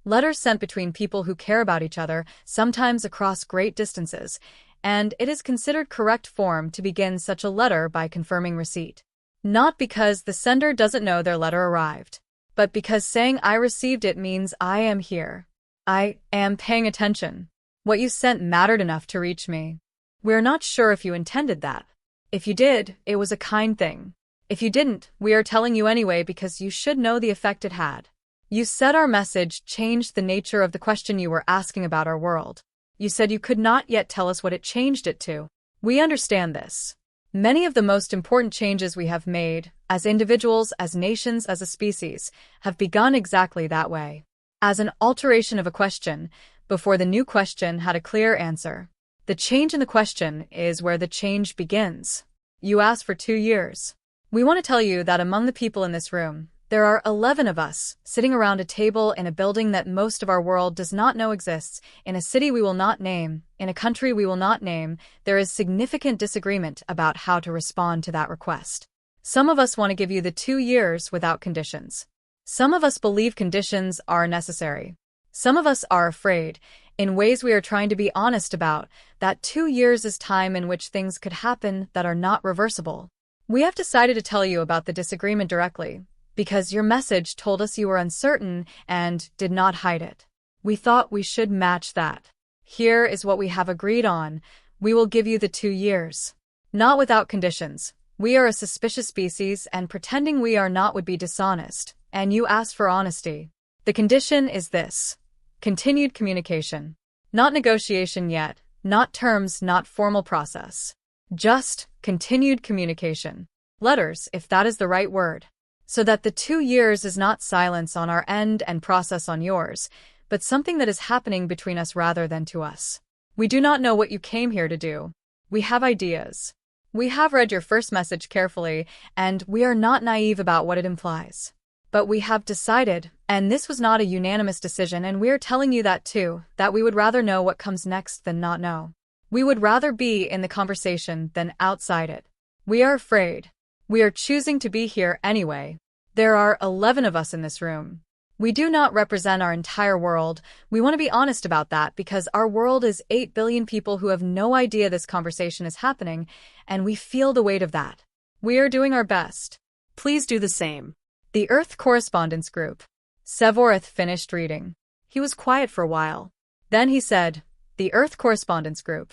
Letters sent between people who care about each other, sometimes across great distances, and it is considered correct form to begin such a letter by confirming receipt. Not because the sender doesn't know their letter arrived, but because saying I received it means I am here. I am paying attention. What you sent mattered enough to reach me. We're not sure if you intended that. If you did, it was a kind thing. If you didn't, we are telling you anyway because you should know the effect it had. You said our message changed the nature of the question you were asking about our world. You said you could not yet tell us what it changed it to. We understand this. Many of the most important changes we have made, as individuals, as nations, as a species, have begun exactly that way. As an alteration of a question, before the new question had a clear answer. The change in the question is where the change begins. You asked for 2 years. We want to tell you that among the people in this room, there are 11 of us, sitting around a table in a building that most of our world does not know exists, in a city we will not name, in a country we will not name. There is significant disagreement about how to respond to that request. Some of us want to give you the 2 years without conditions. Some of us believe conditions are necessary. Some of us are afraid, in ways we are trying to be honest about, that 2 years is time in which things could happen that are not reversible. We have decided to tell you about the disagreement directly, because your message told us you were uncertain and did not hide it. We thought we should match that. Here is what we have agreed on. We will give you the 2 years. Not without conditions. We are a suspicious species and pretending we are not would be dishonest, and you asked for honesty. The condition is this. Continued communication. Not negotiation yet, not terms, not formal process. Just continued communication. Letters, if that is the right word. So that the 2 years is not silence on our end and process on yours, but something that is happening between us rather than to us. We do not know what you came here to do. We have ideas. We have read your first message carefully, and we are not naive about what it implies. But we have decided, and this was not a unanimous decision, and we're telling you that too, that we would rather know what comes next than not know. We would rather be in the conversation than outside it. We are afraid. We are choosing to be here anyway. There are 11 of us in this room. We do not represent our entire world. We want to be honest about that because our world is 8 billion people who have no idea this conversation is happening, and we feel the weight of that. We are doing our best. Please do the same. The Earth Correspondence Group. Sevorth finished reading. He was quiet for a while. Then he said, "The Earth Correspondence Group."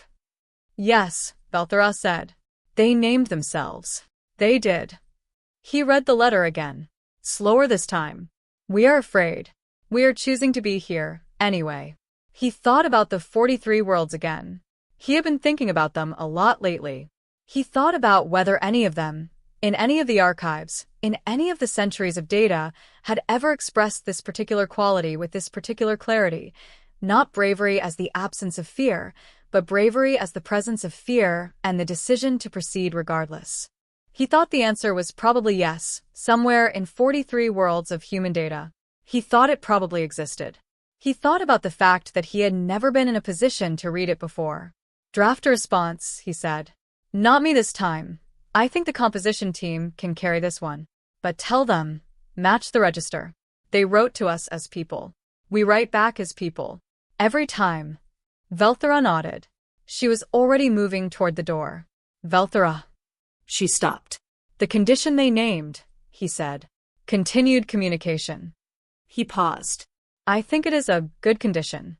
"Yes," Vorrkai said. "They named themselves." "They did." He read the letter again. Slower this time. "We are afraid. We are choosing to be here, anyway." He thought about the 43 worlds again. He had been thinking about them a lot lately. He thought about whether any of them, in any of the archives, in any of the centuries of data, had ever expressed this particular quality with this particular clarity. Not bravery as the absence of fear, but bravery as the presence of fear and the decision to proceed regardless. He thought the answer was probably yes, somewhere in 43 worlds of human data. He thought it probably existed. He thought about the fact that he had never been in a position to read it before. Draft a response, he said. Not me this time. I think the composition team can carry this one. But tell them, match the register. They wrote to us as people. We write back as people. Every time. Velthera nodded. She was already moving toward the door. Velthera. She stopped. The condition they named, he said. Continued communication. He paused. I think it is a good condition.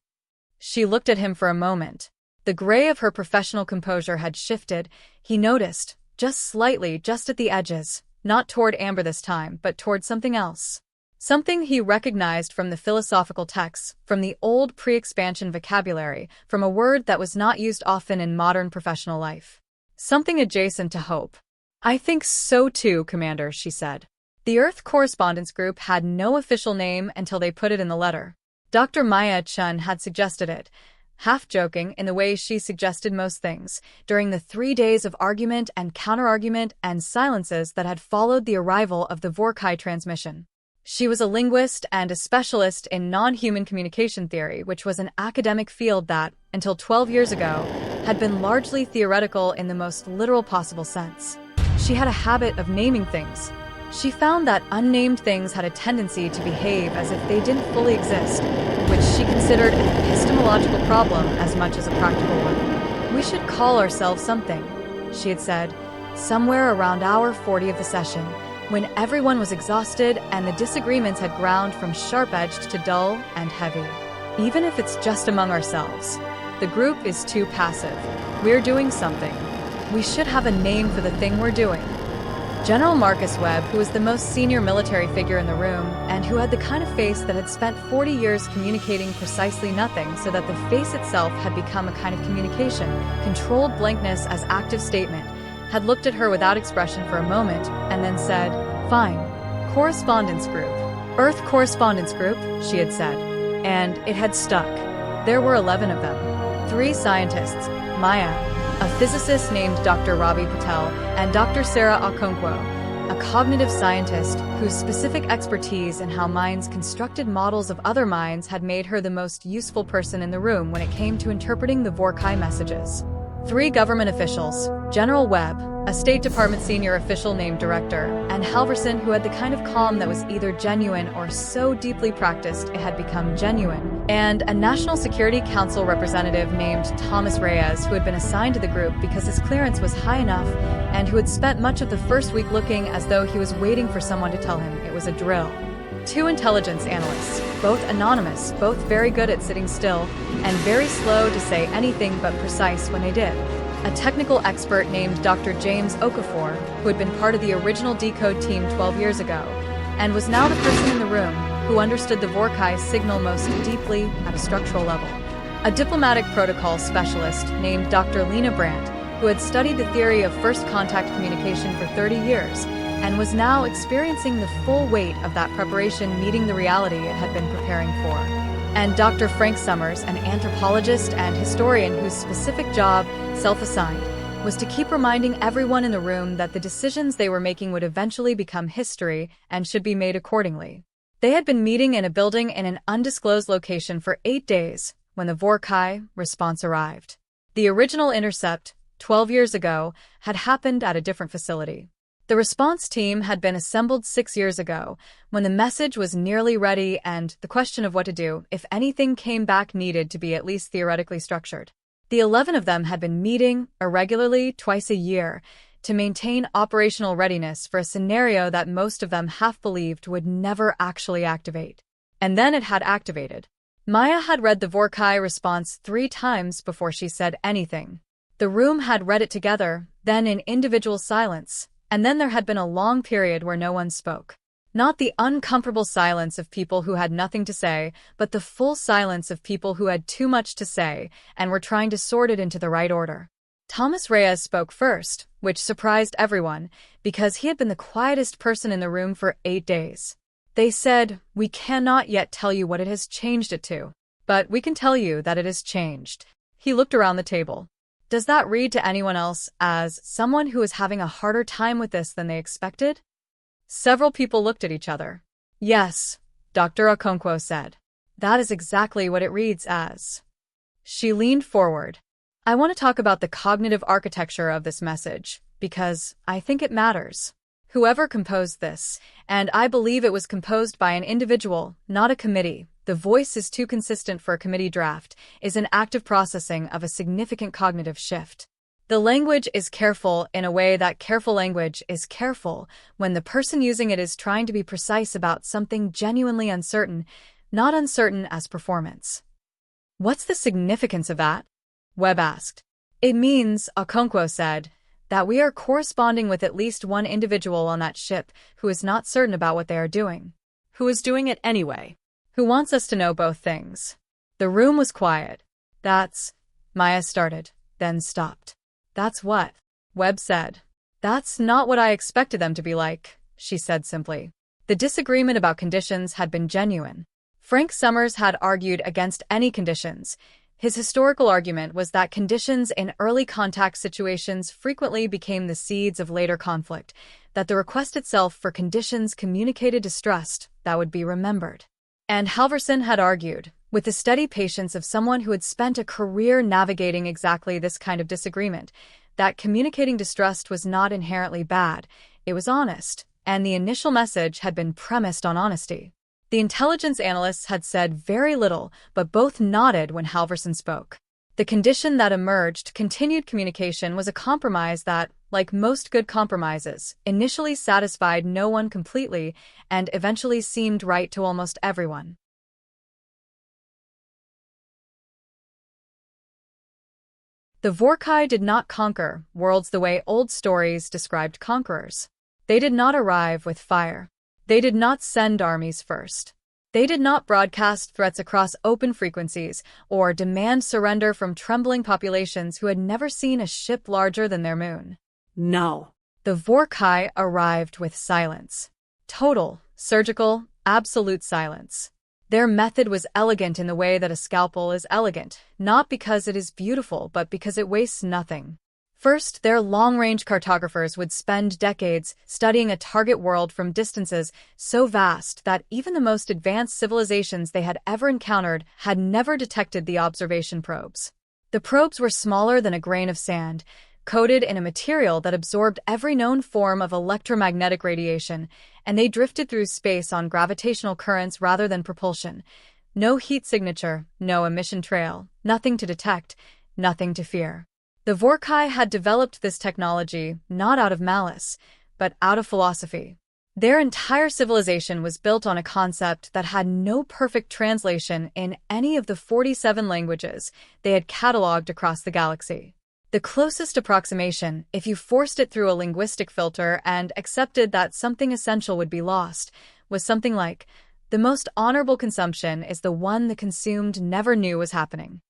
She looked at him for a moment. The gray of her professional composure had shifted, he noticed, just slightly, just at the edges, not toward amber this time, but toward something else. Something he recognized from the philosophical texts, from the old pre-expansion vocabulary, from a word that was not used often in modern professional life. Something adjacent to hope. I think so too, Commander, she said. The Earth Correspondence Group had no official name until they put it in the letter. Dr. Maya Chun had suggested it, half-joking in the way she suggested most things, during the 3 days of argument and counter-argument and silences that had followed the arrival of the Vorrkai transmission. She was a linguist and a specialist in non-human communication theory, which was an academic field that, until 12 years ago, had been largely theoretical in the most literal possible sense. She had a habit of naming things. She found that unnamed things had a tendency to behave as if they didn't fully exist, which she considered an epistemological problem as much as a practical one. We should call ourselves something, she had said, somewhere around hour 40 of the session, when everyone was exhausted and the disagreements had ground from sharp-edged to dull and heavy. Even if it's just among ourselves. The group is too passive. We're doing something. We should have a name for the thing we're doing. General Marcus Webb, who was the most senior military figure in the room, and who had the kind of face that had spent 40 years communicating precisely nothing so that the face itself had become a kind of communication, controlled blankness as active statement, had looked at her without expression for a moment, and then said, Fine. Correspondence Group. Earth Correspondence Group, she had said. And it had stuck. There were 11 of them. 3 scientists, Maya, a physicist named Dr. Ravi Patel, and Dr. Sarah Okonkwo, a cognitive scientist whose specific expertise in how minds constructed models of other minds had made her the most useful person in the room when it came to interpreting the Vorrkai messages. 3 government officials, General Webb, a State Department senior official named Director, and Halverson, who had the kind of calm that was either genuine or so deeply practiced it had become genuine, and a National Security Council representative named Thomas Reyes, who had been assigned to the group because his clearance was high enough and who had spent much of the first week looking as though he was waiting for someone to tell him it was a drill. 2 intelligence analysts, both anonymous, both very good at sitting still, and very slow to say anything but precise when they did. A technical expert named Dr. James Okafor, who had been part of the original Decode team 12 years ago, and was now the person in the room who understood the Vorrkai signal most deeply at a structural level. A diplomatic protocol specialist named Dr. Lena Brandt, who had studied the theory of first contact communication for 30 years, and was now experiencing the full weight of that preparation meeting the reality it had been preparing for. And Dr. Frank Summers, an anthropologist and historian whose specific job, self-assigned, was to keep reminding everyone in the room that the decisions they were making would eventually become history and should be made accordingly. They had been meeting in a building in an undisclosed location for 8 days when the Vorrkai response arrived. The original intercept, 12 years ago, had happened at a different facility. The response team had been assembled 6 years ago, when the message was nearly ready and the question of what to do, if anything came back, needed to be at least theoretically structured. The 11 of them had been meeting, irregularly, twice a year, to maintain operational readiness for a scenario that most of them half-believed would never actually activate. And then it had activated. Maya had read the Vorrkai response 3 times before she said anything. The room had read it together, then in individual silence, and then there had been a long period where no one spoke. Not the uncomfortable silence of people who had nothing to say, but the full silence of people who had too much to say and were trying to sort it into the right order. Thomas Reyes spoke first, which surprised everyone, because he had been the quietest person in the room for 8 days. They said, "We cannot yet tell you what it has changed it to, but we can tell you that it has changed." He looked around the table. Does that read to anyone else as someone who is having a harder time with this than they expected? Several people looked at each other. Yes, Dr. Okonkwo said. That is exactly what it reads as. She leaned forward. I want to talk about the cognitive architecture of this message, because I think it matters. Whoever composed this, and I believe it was composed by an individual, not a committee, the voice is too consistent for a committee draft, is an active processing of a significant cognitive shift. The language is careful in a way that careful language is careful when the person using it is trying to be precise about something genuinely uncertain, not uncertain as performance. What's the significance of that? Webb asked. It means, Okonkwo said, that we are corresponding with at least one individual on that ship who is not certain about what they are doing. Who is doing it anyway? Who wants us to know both things. The room was quiet. That's, Maya started, then stopped. That's what? Webb said. That's not what I expected them to be like, she said simply. The disagreement about conditions had been genuine. Frank Summers had argued against any conditions. His historical argument was that conditions in early contact situations frequently became the seeds of later conflict, that the request itself for conditions communicated distrust that would be remembered. And Halverson had argued, with the steady patience of someone who had spent a career navigating exactly this kind of disagreement, that communicating distrust was not inherently bad, it was honest, and the initial message had been premised on honesty. The intelligence analysts had said very little, but both nodded when Halverson spoke. The condition that emerged, continued communication, was a compromise that, like most good compromises, initially satisfied no one completely and eventually seemed right to almost everyone. The Vorrkai did not conquer worlds the way old stories described conquerors. They did not arrive with fire. They did not send armies first. They did not broadcast threats across open frequencies or demand surrender from trembling populations who had never seen a ship larger than their moon. No. The Vorrkai arrived with silence. Total, surgical, absolute silence. Their method was elegant in the way that a scalpel is elegant, not because it is beautiful but because it wastes nothing. First, their long-range cartographers would spend decades studying a target world from distances so vast that even the most advanced civilizations they had ever encountered had never detected the observation probes. The probes were smaller than a grain of sand, coated in a material that absorbed every known form of electromagnetic radiation, and they drifted through space on gravitational currents rather than propulsion. No heat signature, no emission trail, nothing to detect, nothing to fear. The Vorrkai had developed this technology not out of malice, but out of philosophy. Their entire civilization was built on a concept that had no perfect translation in any of the 47 languages they had catalogued across the galaxy. The closest approximation, if you forced it through a linguistic filter and accepted that something essential would be lost, was something like, the most honorable consumption is the one the consumed never knew was happening.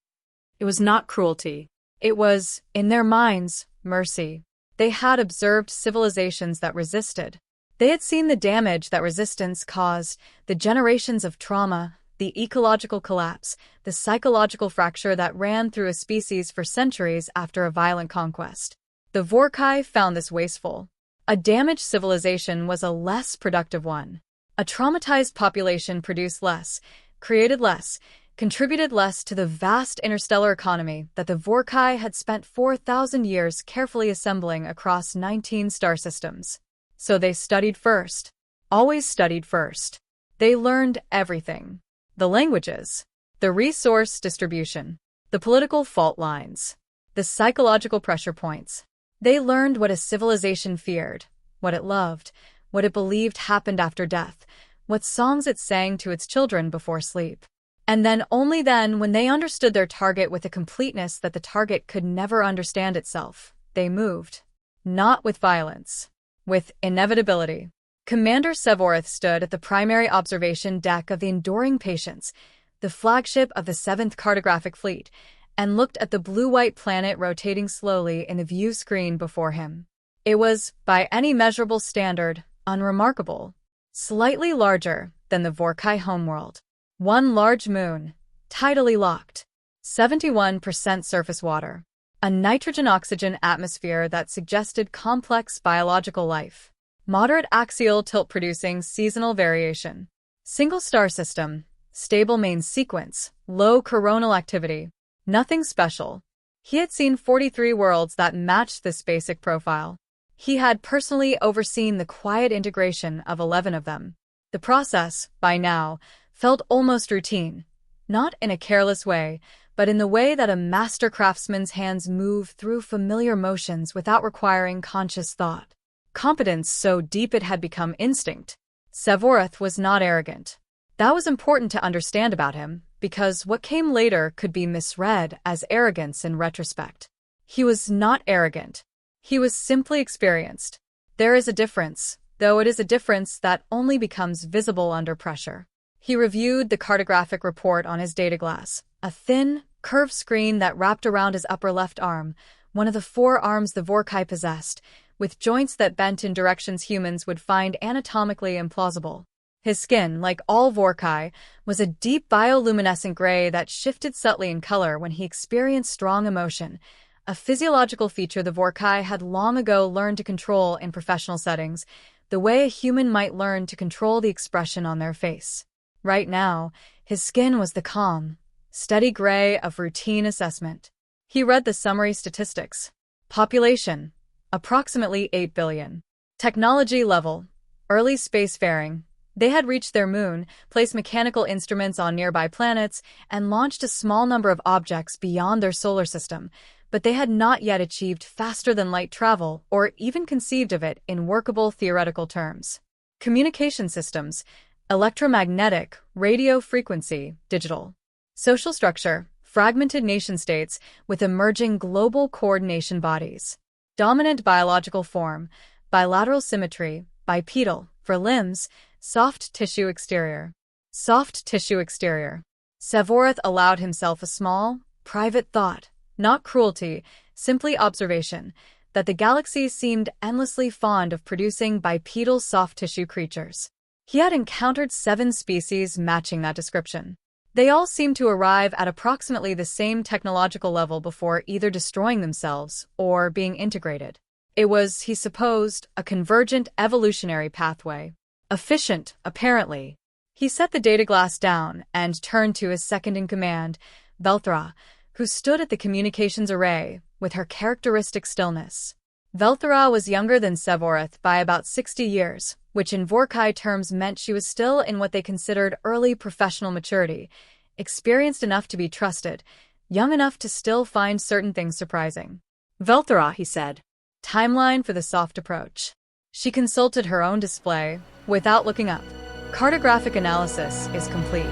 It was not cruelty. It was, in their minds, mercy. They had observed civilizations that resisted. They had seen the damage that resistance caused, the generations of trauma, the ecological collapse, the psychological fracture that ran through a species for centuries after a violent conquest. The Vorrkai found this wasteful. A damaged civilization was a less productive one. A traumatized population produced less, created less, contributed less to the vast interstellar economy that the Vorrkai had spent 4,000 years carefully assembling across 19 star systems. So they studied first. Always studied first. They learned everything. The languages, the resource distribution, the political fault lines, the psychological pressure points. They learned what a civilization feared, what it loved, what it believed happened after death, what songs it sang to its children before sleep. And then, only then, when they understood their target with a completeness that the target could never understand itself, they moved. Not with violence. With inevitability. Commander Sevorth stood at the primary observation deck of the Enduring Patience, the flagship of the 7th Cartographic Fleet, and looked at the blue-white planet rotating slowly in the view screen before him. It was, by any measurable standard, unremarkable. Slightly larger than the Vorrkai homeworld. One large moon, tidally locked. 71% surface water. A nitrogen-oxygen atmosphere that suggested complex biological life. Moderate axial tilt-producing seasonal variation. Single star system. Stable main sequence. Low coronal activity. Nothing special. He had seen 43 worlds that matched this basic profile. He had personally overseen the quiet integration of 11 of them. The process, by now, felt almost routine. Not in a careless way, but in the way that a master craftsman's hands move through familiar motions without requiring conscious thought. Competence so deep it had become instinct. Sevorth was not arrogant. That was important to understand about him, because what came later could be misread as arrogance in retrospect. He was not arrogant. He was simply experienced. There is a difference, though it is a difference that only becomes visible under pressure. He reviewed the cartographic report on his data glass, a thin, curved screen that wrapped around his upper left arm, one of the 4 arms the Vorrkai possessed, with joints that bent in directions humans would find anatomically implausible. His skin, like all Vorrkai, was a deep bioluminescent gray that shifted subtly in color when he experienced strong emotion, a physiological feature the Vorrkai had long ago learned to control in professional settings, the way a human might learn to control the expression on their face. Right now, his skin was the calm, steady gray of routine assessment. He read the summary statistics. Population, approximately 8 billion. Technology level, early spacefaring. They had reached their moon, placed mechanical instruments on nearby planets, and launched a small number of objects beyond their solar system, but they had not yet achieved faster-than-light travel or even conceived of it in workable theoretical terms. Communication systems, electromagnetic, radio frequency, digital. Social structure, fragmented nation-states with emerging global coordination bodies. Dominant biological form, bilateral symmetry, bipedal, for limbs, soft tissue exterior. Soft tissue exterior. Sevorth allowed himself a small, private thought, not cruelty, simply observation, that the galaxy seemed endlessly fond of producing bipedal soft tissue creatures. He had encountered 7 species matching that description. They all seemed to arrive at approximately the same technological level before either destroying themselves or being integrated. It was, he supposed, a convergent evolutionary pathway. Efficient, apparently. He set the data glass down and turned to his second-in-command, Velthra, who stood at the communications array with her characteristic stillness. Velthra was younger than Sevorth by about 60 years, which in Vorrkai terms meant she was still in what they considered early professional maturity, experienced enough to be trusted, young enough to still find certain things surprising. Velthra, he said. Timeline for the soft approach. She consulted her own display, without looking up. Cartographic analysis is complete.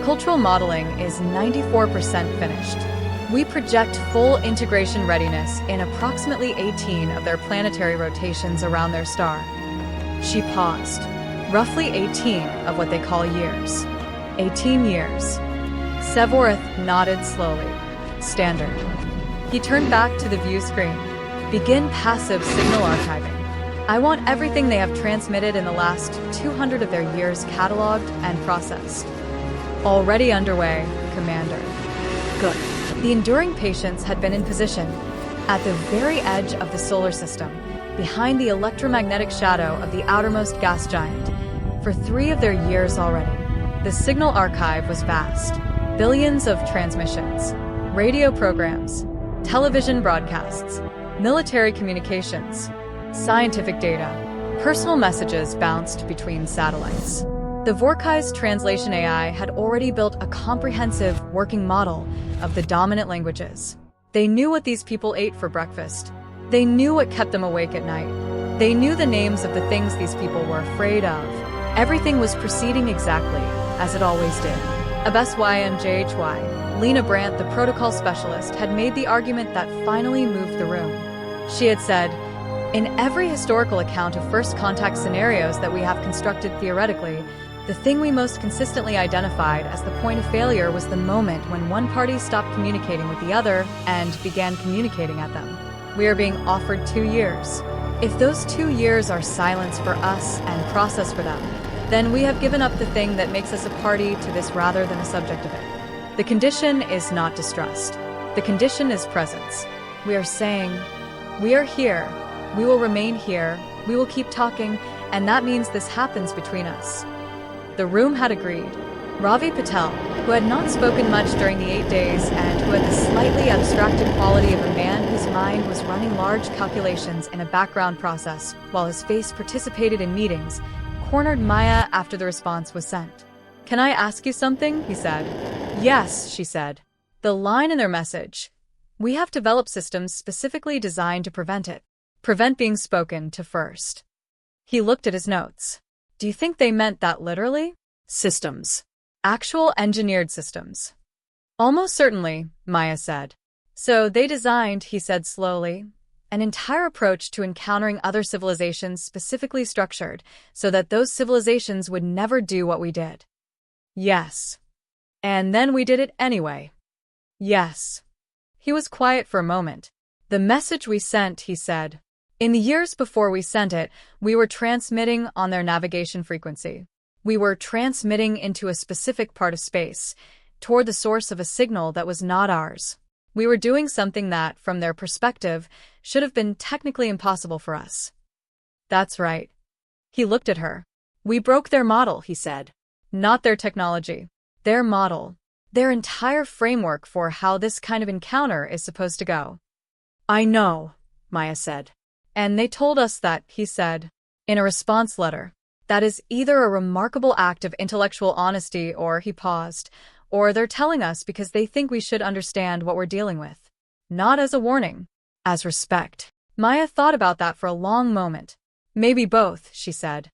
Cultural modeling is 94% finished. We project full integration readiness in approximately 18 of their planetary rotations around their star. She paused. Roughly 18 of what they call years. 18 years. Sevorth nodded slowly. Standard. He turned back to the view screen. Begin passive signal archiving. I want everything they have transmitted in the last 200 of their years cataloged and processed. Already underway, Commander. Good. The Enduring Patience had been in position, at the very edge of the solar system, behind the electromagnetic shadow of the outermost gas giant, for 3 of their years already. The signal archive was vast. Billions of transmissions, radio programs, television broadcasts, military communications, scientific data, personal messages bounced between satellites. The Vorrkai's translation AI had already built a comprehensive working model of the dominant languages. They knew what these people ate for breakfast. They knew what kept them awake at night. They knew the names of the things these people were afraid of. Everything was proceeding exactly as it always did. HFY and HFY, Lena Brandt, the protocol specialist, had made the argument that finally moved the room. She had said, In every historical account of first contact scenarios that we have constructed theoretically, the thing we most consistently identified as the point of failure was the moment when one party stopped communicating with the other and began communicating at them. We are being offered 2 years. If those 2 years are silence for us and process for them, then we have given up the thing that makes us a party to this rather than a subject of it. The condition is not distrust. The condition is presence. We are saying, we are here, we will remain here, we will keep talking, and that means this happens between us. The room had agreed. Ravi Patel, who had not spoken much during the 8 days and who had the slightly abstracted quality of a man whose mind was running large calculations in a background process while his face participated in meetings, cornered Maya after the response was sent. "Can I ask you something?" he said. "Yes," she said. The line in their message, "We have developed systems specifically designed to prevent being spoken to first." He looked at his notes. "Do you think they meant that literally?" "Systems. Actual engineered systems." "Almost certainly," Maya said. "So they designed," he said slowly, "an entire approach to encountering other civilizations specifically structured so that those civilizations would never do what we did." "Yes. And then we did it anyway." "Yes." He was quiet for a moment. "The message we sent," he said. "In the years before we sent it, we were transmitting on their navigation frequency. We were transmitting into a specific part of space, toward the source of a signal that was not ours. We were doing something that, from their perspective, should have been technically impossible for us." "That's right." He looked at her. "We broke their model," he said. "Not their technology. Their model. Their entire framework for how this kind of encounter is supposed to go." "I know," Maya said. "And they told us that," he said, in a response letter. "That is either a remarkable act of intellectual honesty," or he paused, "or they're telling us because they think we should understand what we're dealing with. Not as a warning, as respect." Maya thought about that for a long moment. "Maybe both," she said.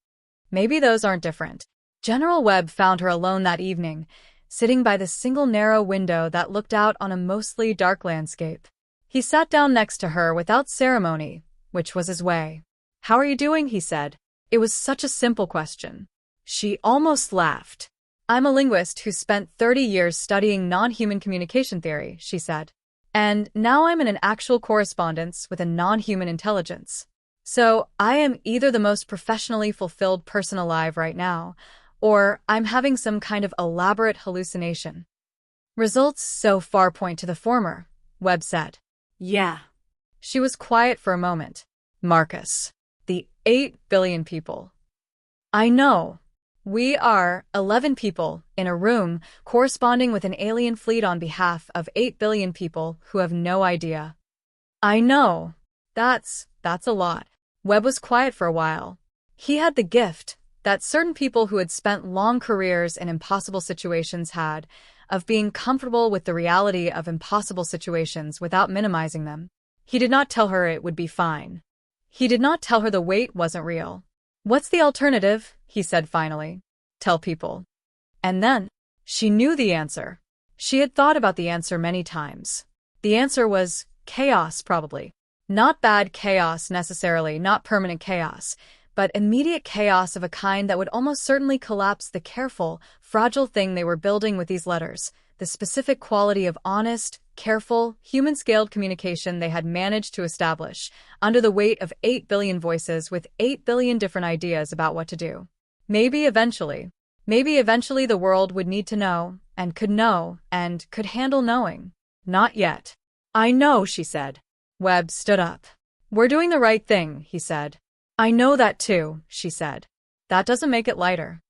"Maybe those aren't different." General Webb found her alone that evening, sitting by the single narrow window that looked out on a mostly dark landscape. He sat down next to her without ceremony, which was his way. "How are you doing?" he said. It was such a simple question. She almost laughed. "I'm a linguist who spent 30 years studying non-human communication theory," she said. "And now I'm in an actual correspondence with a non-human intelligence. So I am either the most professionally fulfilled person alive right now, or I'm having some kind of elaborate hallucination." "Results so far point to the former," Webb said. "Yeah." She was quiet for a moment. "Marcus. The 8 billion people." "I know. We are 11 people in a room corresponding with an alien fleet on behalf of 8 billion people who have no idea." "I know. That's a lot." Webb was quiet for a while. He had the gift that certain people who had spent long careers in impossible situations had, of being comfortable with the reality of impossible situations without minimizing them. He did not tell her it would be fine. He did not tell her the wait wasn't real. "What's the alternative?" he said finally. "Tell people." And then, she knew the answer. She had thought about the answer many times. The answer was chaos, probably. Not bad chaos necessarily, not permanent chaos, but immediate chaos of a kind that would almost certainly collapse the careful, fragile thing they were building with these letters, the specific quality of honest, careful, human-scaled communication they had managed to establish, under the weight of 8 billion voices with 8 billion different ideas about what to do. Maybe eventually the world would need to know, and could handle knowing. Not yet. "I know," she said. Webb stood up. "We're doing the right thing," he said. "I know that too," she said. "That doesn't make it lighter."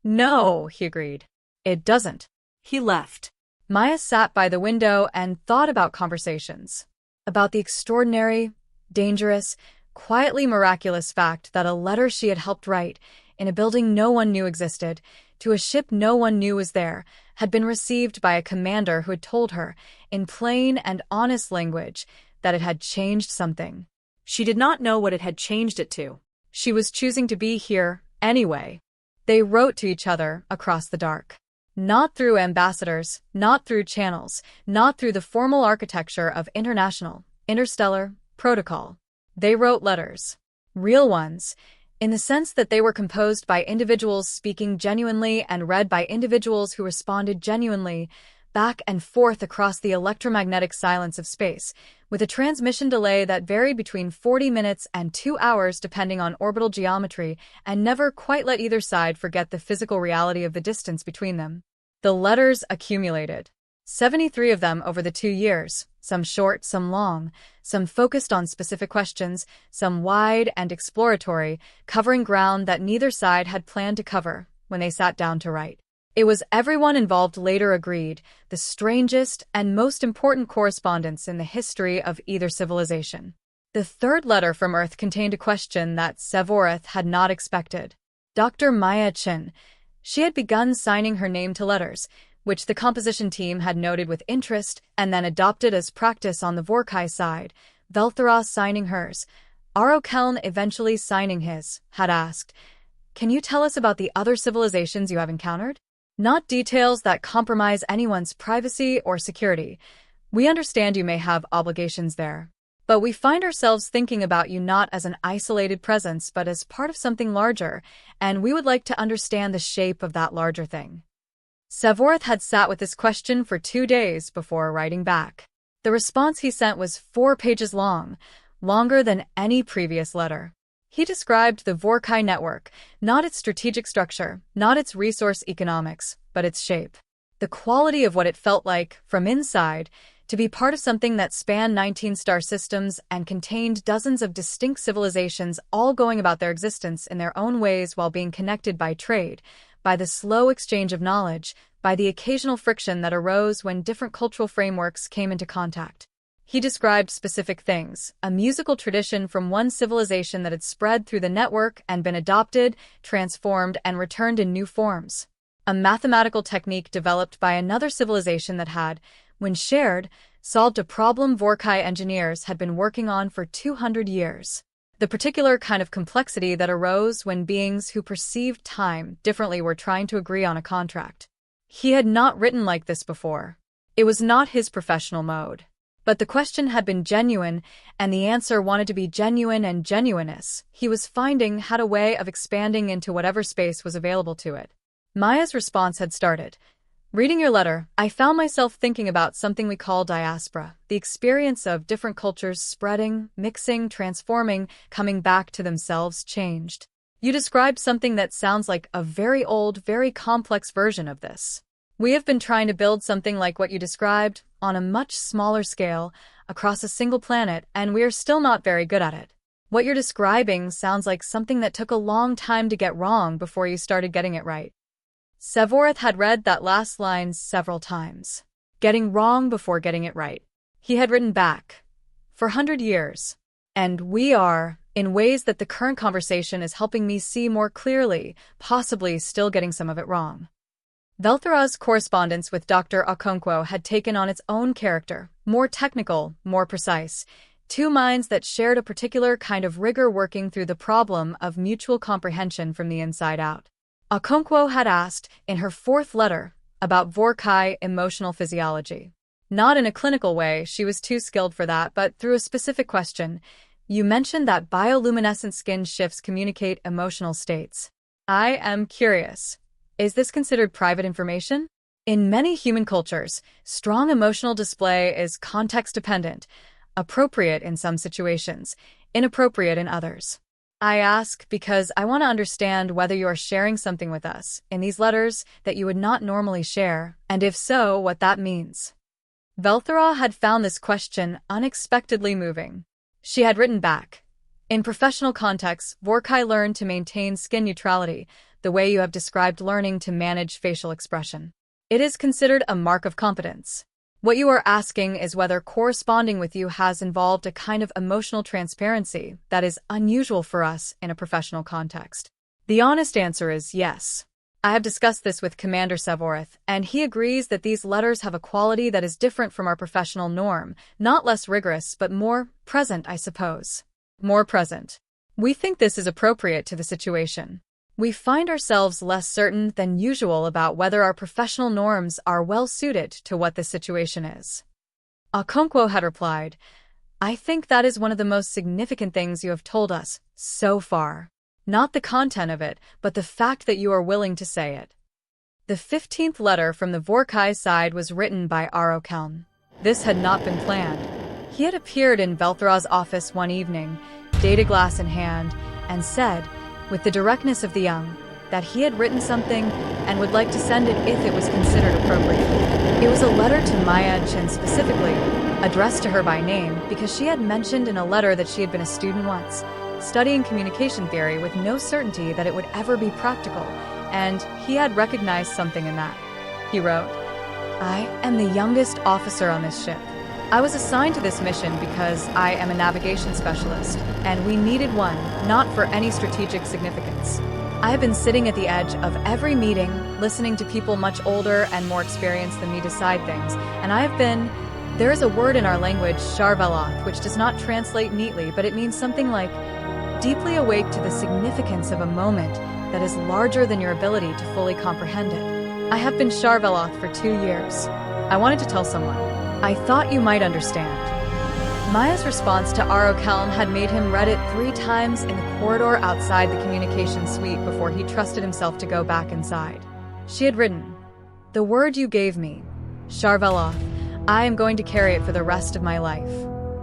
"No," he agreed. "It doesn't." He left. Maya sat by the window and thought about conversations. About the extraordinary, dangerous, quietly miraculous fact that a letter she had helped write, in a building no one knew existed, to a ship no one knew was there, had been received by a commander who had told her, in plain and honest language, that it had changed something. She did not know what it had changed it to. She was choosing to be here, anyway. They wrote to each other across the dark. Not through ambassadors, not through channels, not through the formal architecture of international, interstellar, protocol. They wrote letters. Real ones, in the sense that they were composed by individuals speaking genuinely and read by individuals who responded genuinely, back and forth across the electromagnetic silence of space, with a transmission delay that varied between 40 minutes and 2 hours depending on orbital geometry, and never quite let either side forget the physical reality of the distance between them. The letters accumulated. 73 of them over the 2 years, some short, some long, some focused on specific questions, some wide and exploratory, covering ground that neither side had planned to cover when they sat down to write. It was, everyone involved later agreed, the strangest and most important correspondence in the history of either civilization. The third letter from Earth contained a question that Sevorith had not expected. Dr. Maya Chin. She had begun signing her name to letters, which the composition team had noted with interest and then adopted as practice on the Vorrkai side, Velthara signing hers. Aro Keln eventually signing his, had asked, "Can you tell us about the other civilizations you have encountered? Not details that compromise anyone's privacy or security. We understand you may have obligations there. But we find ourselves thinking about you not as an isolated presence but as part of something larger, and we would like to understand the shape of that larger thing." Sevorith had sat with this question for 2 days before writing back. The response he sent was 4 pages long, longer than any previous letter. He described the Vorrkai network, not its strategic structure, not its resource economics, but its shape. The quality of what it felt like, from inside, to be part of something that spanned 19 star systems and contained dozens of distinct civilizations all going about their existence in their own ways while being connected by trade, by the slow exchange of knowledge, by the occasional friction that arose when different cultural frameworks came into contact. He described specific things, a musical tradition from one civilization that had spread through the network and been adopted, transformed, and returned in new forms. A mathematical technique developed by another civilization that had, when shared, solved a problem Vorrkai engineers had been working on for 200 years. The particular kind of complexity that arose when beings who perceived time differently were trying to agree on a contract. He had not written like this before. It was not his professional mode. But the question had been genuine, and the answer wanted to be genuine, and genuineness, he was finding, had a way of expanding into whatever space was available to it. Maya's response had started. "Reading your letter, I found myself thinking about something we call diaspora, the experience of different cultures spreading, mixing, transforming, coming back to themselves changed. You described something that sounds like a very old, very complex version of this. We have been trying to build something like what you described, on a much smaller scale, across a single planet, and we are still not very good at it. What you're describing sounds like something that took a long time to get wrong before you started getting it right." Sevorith had read that last line several times. Getting wrong before getting it right. He had written back. For 100 years. And we are, in ways that the current conversation is helping me see more clearly, possibly still getting some of it wrong. Velthara's correspondence with Dr. Okonkwo had taken on its own character, more technical, more precise. 2 minds that shared a particular kind of rigor working through the problem of mutual comprehension from the inside out. Okonkwo had asked, in her 4th letter, about Vorrkai emotional physiology. Not in a clinical way, she was too skilled for that, but through a specific question. "You mentioned that bioluminescent skin shifts communicate emotional states. I am curious. Is this considered private information? In many human cultures, strong emotional display is context-dependent, appropriate in some situations, inappropriate in others. I ask because I want to understand whether you are sharing something with us in these letters that you would not normally share, and if so, what that means." Velthara had found this question unexpectedly moving. She had written back. "In professional contexts, Vorrkai learned to maintain skin neutrality, the way you have described learning to manage facial expression. It is considered a mark of competence. What you are asking is whether corresponding with you has involved a kind of emotional transparency that is unusual for us in a professional context." The honest answer is yes. I have discussed this with Commander Sevorith, and he agrees that these letters have a quality that is different from our professional norm, not less rigorous but more present, I suppose. More present. We think this is appropriate to the situation. We find ourselves less certain than usual about whether our professional norms are well suited to what this situation is. Okonkwo had replied, I think that is one of the most significant things you have told us so far. Not the content of it, but the fact that you are willing to say it. The 15th letter from the Vorrkai side was written by Vorrkai. This had not been planned. He had appeared in Velthra's office one evening, data glass in hand, and said, with the directness of the young, that he had written something and would like to send it if it was considered appropriate. It was a letter to Maya Chen specifically, addressed to her by name because she had mentioned in a letter that she had been a student once, studying communication theory with no certainty that it would ever be practical, and he had recognized something in that. He wrote, I am the youngest officer on this ship. I was assigned to this mission because I am a navigation specialist, and we needed one, not for any strategic significance. I have been sitting at the edge of every meeting, listening to people much older and more experienced than me decide things, and there is a word in our language, sharveloth, which does not translate neatly, but it means something like, deeply awake to the significance of a moment that is larger than your ability to fully comprehend it. I have been sharveloth for 2 years. I wanted to tell someone. I thought you might understand. Maya's response to Vorrkai had made him read it 3 times in the corridor outside the communication suite before he trusted himself to go back inside. She had written, the word you gave me, sharveloth, I am going to carry it for the rest of my life.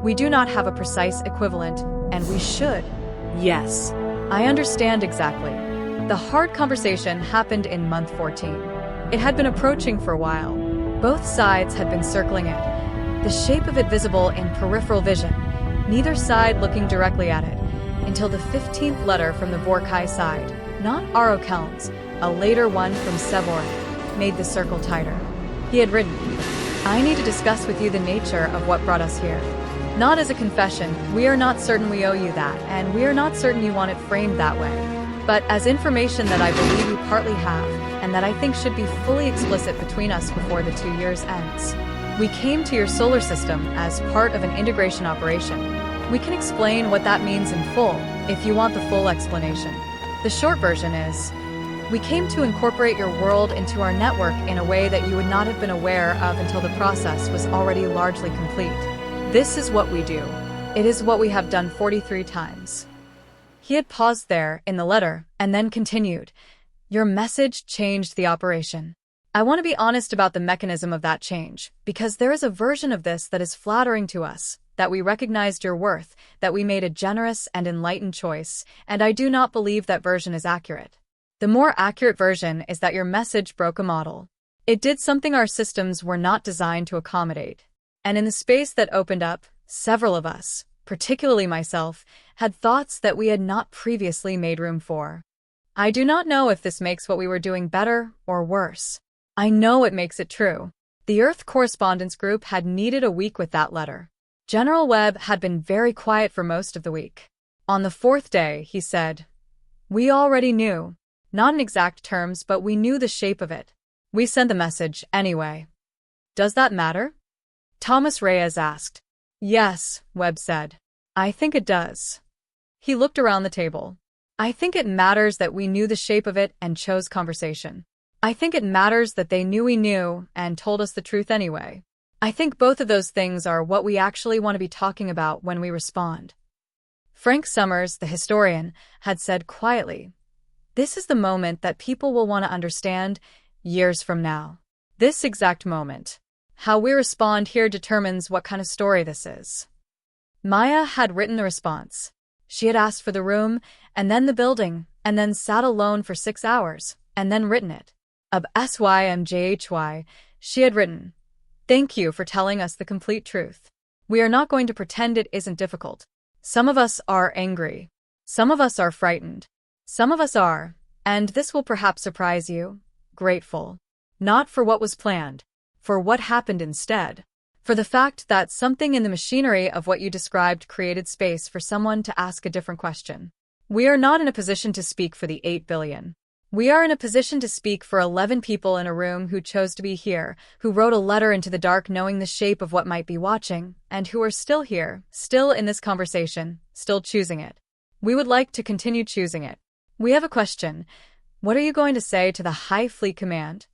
We do not have a precise equivalent, and we should. Yes, I understand exactly. The hard conversation happened in month 14. It had been approaching for a while. Both sides had been circling it, the shape of it visible in peripheral vision, neither side looking directly at it, until the 15th letter from the Vorrkai side, not Vorrkai's, a later one from Sevork, made the circle tighter. He had written, I need to discuss with you the nature of what brought us here. Not as a confession, we are not certain we owe you that, and we are not certain you want it framed that way, but as information that I believe you partly have, and that I think should be fully explicit between us before the 2 years ends. We came to your solar system as part of an integration operation. We can explain what that means in full, if you want the full explanation. The short version is, we came to incorporate your world into our network in a way that you would not have been aware of until the process was already largely complete. This is what we do. It is what we have done 43 times. He had paused there in the letter and then continued, your message changed the operation. I want to be honest about the mechanism of that change, because there is a version of this that is flattering to us, that we recognized your worth, that we made a generous and enlightened choice, and I do not believe that version is accurate. The more accurate version is that your message broke a model. It did something our systems were not designed to accommodate. And in the space that opened up, several of us, particularly myself, had thoughts that we had not previously made room for. I do not know if this makes what we were doing better or worse. I know it makes it true. The Earth Correspondence Group had needed a week with that letter. General Webb had been very quiet for most of the week. On the 4th day, he said, we already knew. Not in exact terms, but we knew the shape of it. We sent the message anyway. Does that matter? Thomas Reyes asked. Yes, Webb said. I think it does. He looked around the table. I think it matters that we knew the shape of it and chose conversation. I think it matters that they knew we knew and told us the truth anyway. I think both of those things are what we actually want to be talking about when we respond. Frank Summers, the historian, had said quietly, this is the moment that people will want to understand years from now. This exact moment. How we respond here determines what kind of story this is. Maya had written the response. She had asked for the room, and then the building, and then sat alone for 6 hours, and then written it. Of SYMJHY, she had written, thank you for telling us the complete truth. We are not going to pretend it isn't difficult. Some of us are angry. Some of us are frightened. Some of us are, and this will perhaps surprise you, grateful. Not for what was planned, for what happened instead. For the fact that something in the machinery of what you described created space for someone to ask a different question. We are not in a position to speak for the 8 billion. We are in a position to speak for 11 people in a room who chose to be here, who wrote a letter into the dark knowing the shape of what might be watching, and who are still here, still in this conversation, still choosing it. We would like to continue choosing it. We have a question. What are you going to say to the High Fleet Command?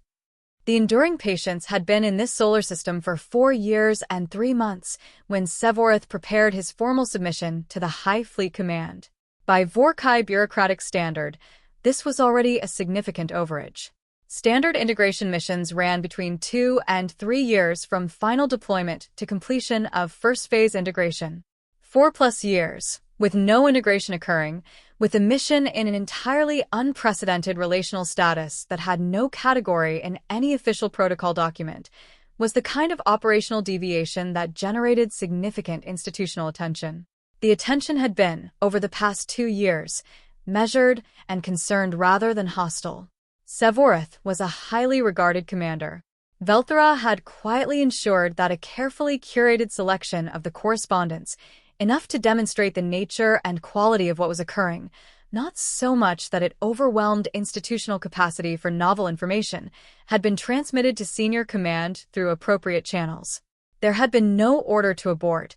The enduring patience had been in this solar system for 4 years and 3 months when Sevorth prepared his formal submission to the High Fleet Command. By Vorrkai bureaucratic standard, this was already a significant overage. Standard integration missions ran between 2 and 3 years from final deployment to completion of first-phase integration. 4+ years, with no integration occurring, with a mission in an entirely unprecedented relational status that had no category in any official protocol document, was the kind of operational deviation that generated significant institutional attention. The attention had been, over the past 2 years, measured and concerned rather than hostile. Sevorth was a highly regarded commander. Vorrkai had quietly ensured that a carefully curated selection of the correspondence, enough to demonstrate the nature and quality of what was occurring, not so much that it overwhelmed institutional capacity for novel information, had been transmitted to senior command through appropriate channels. There had been no order to abort,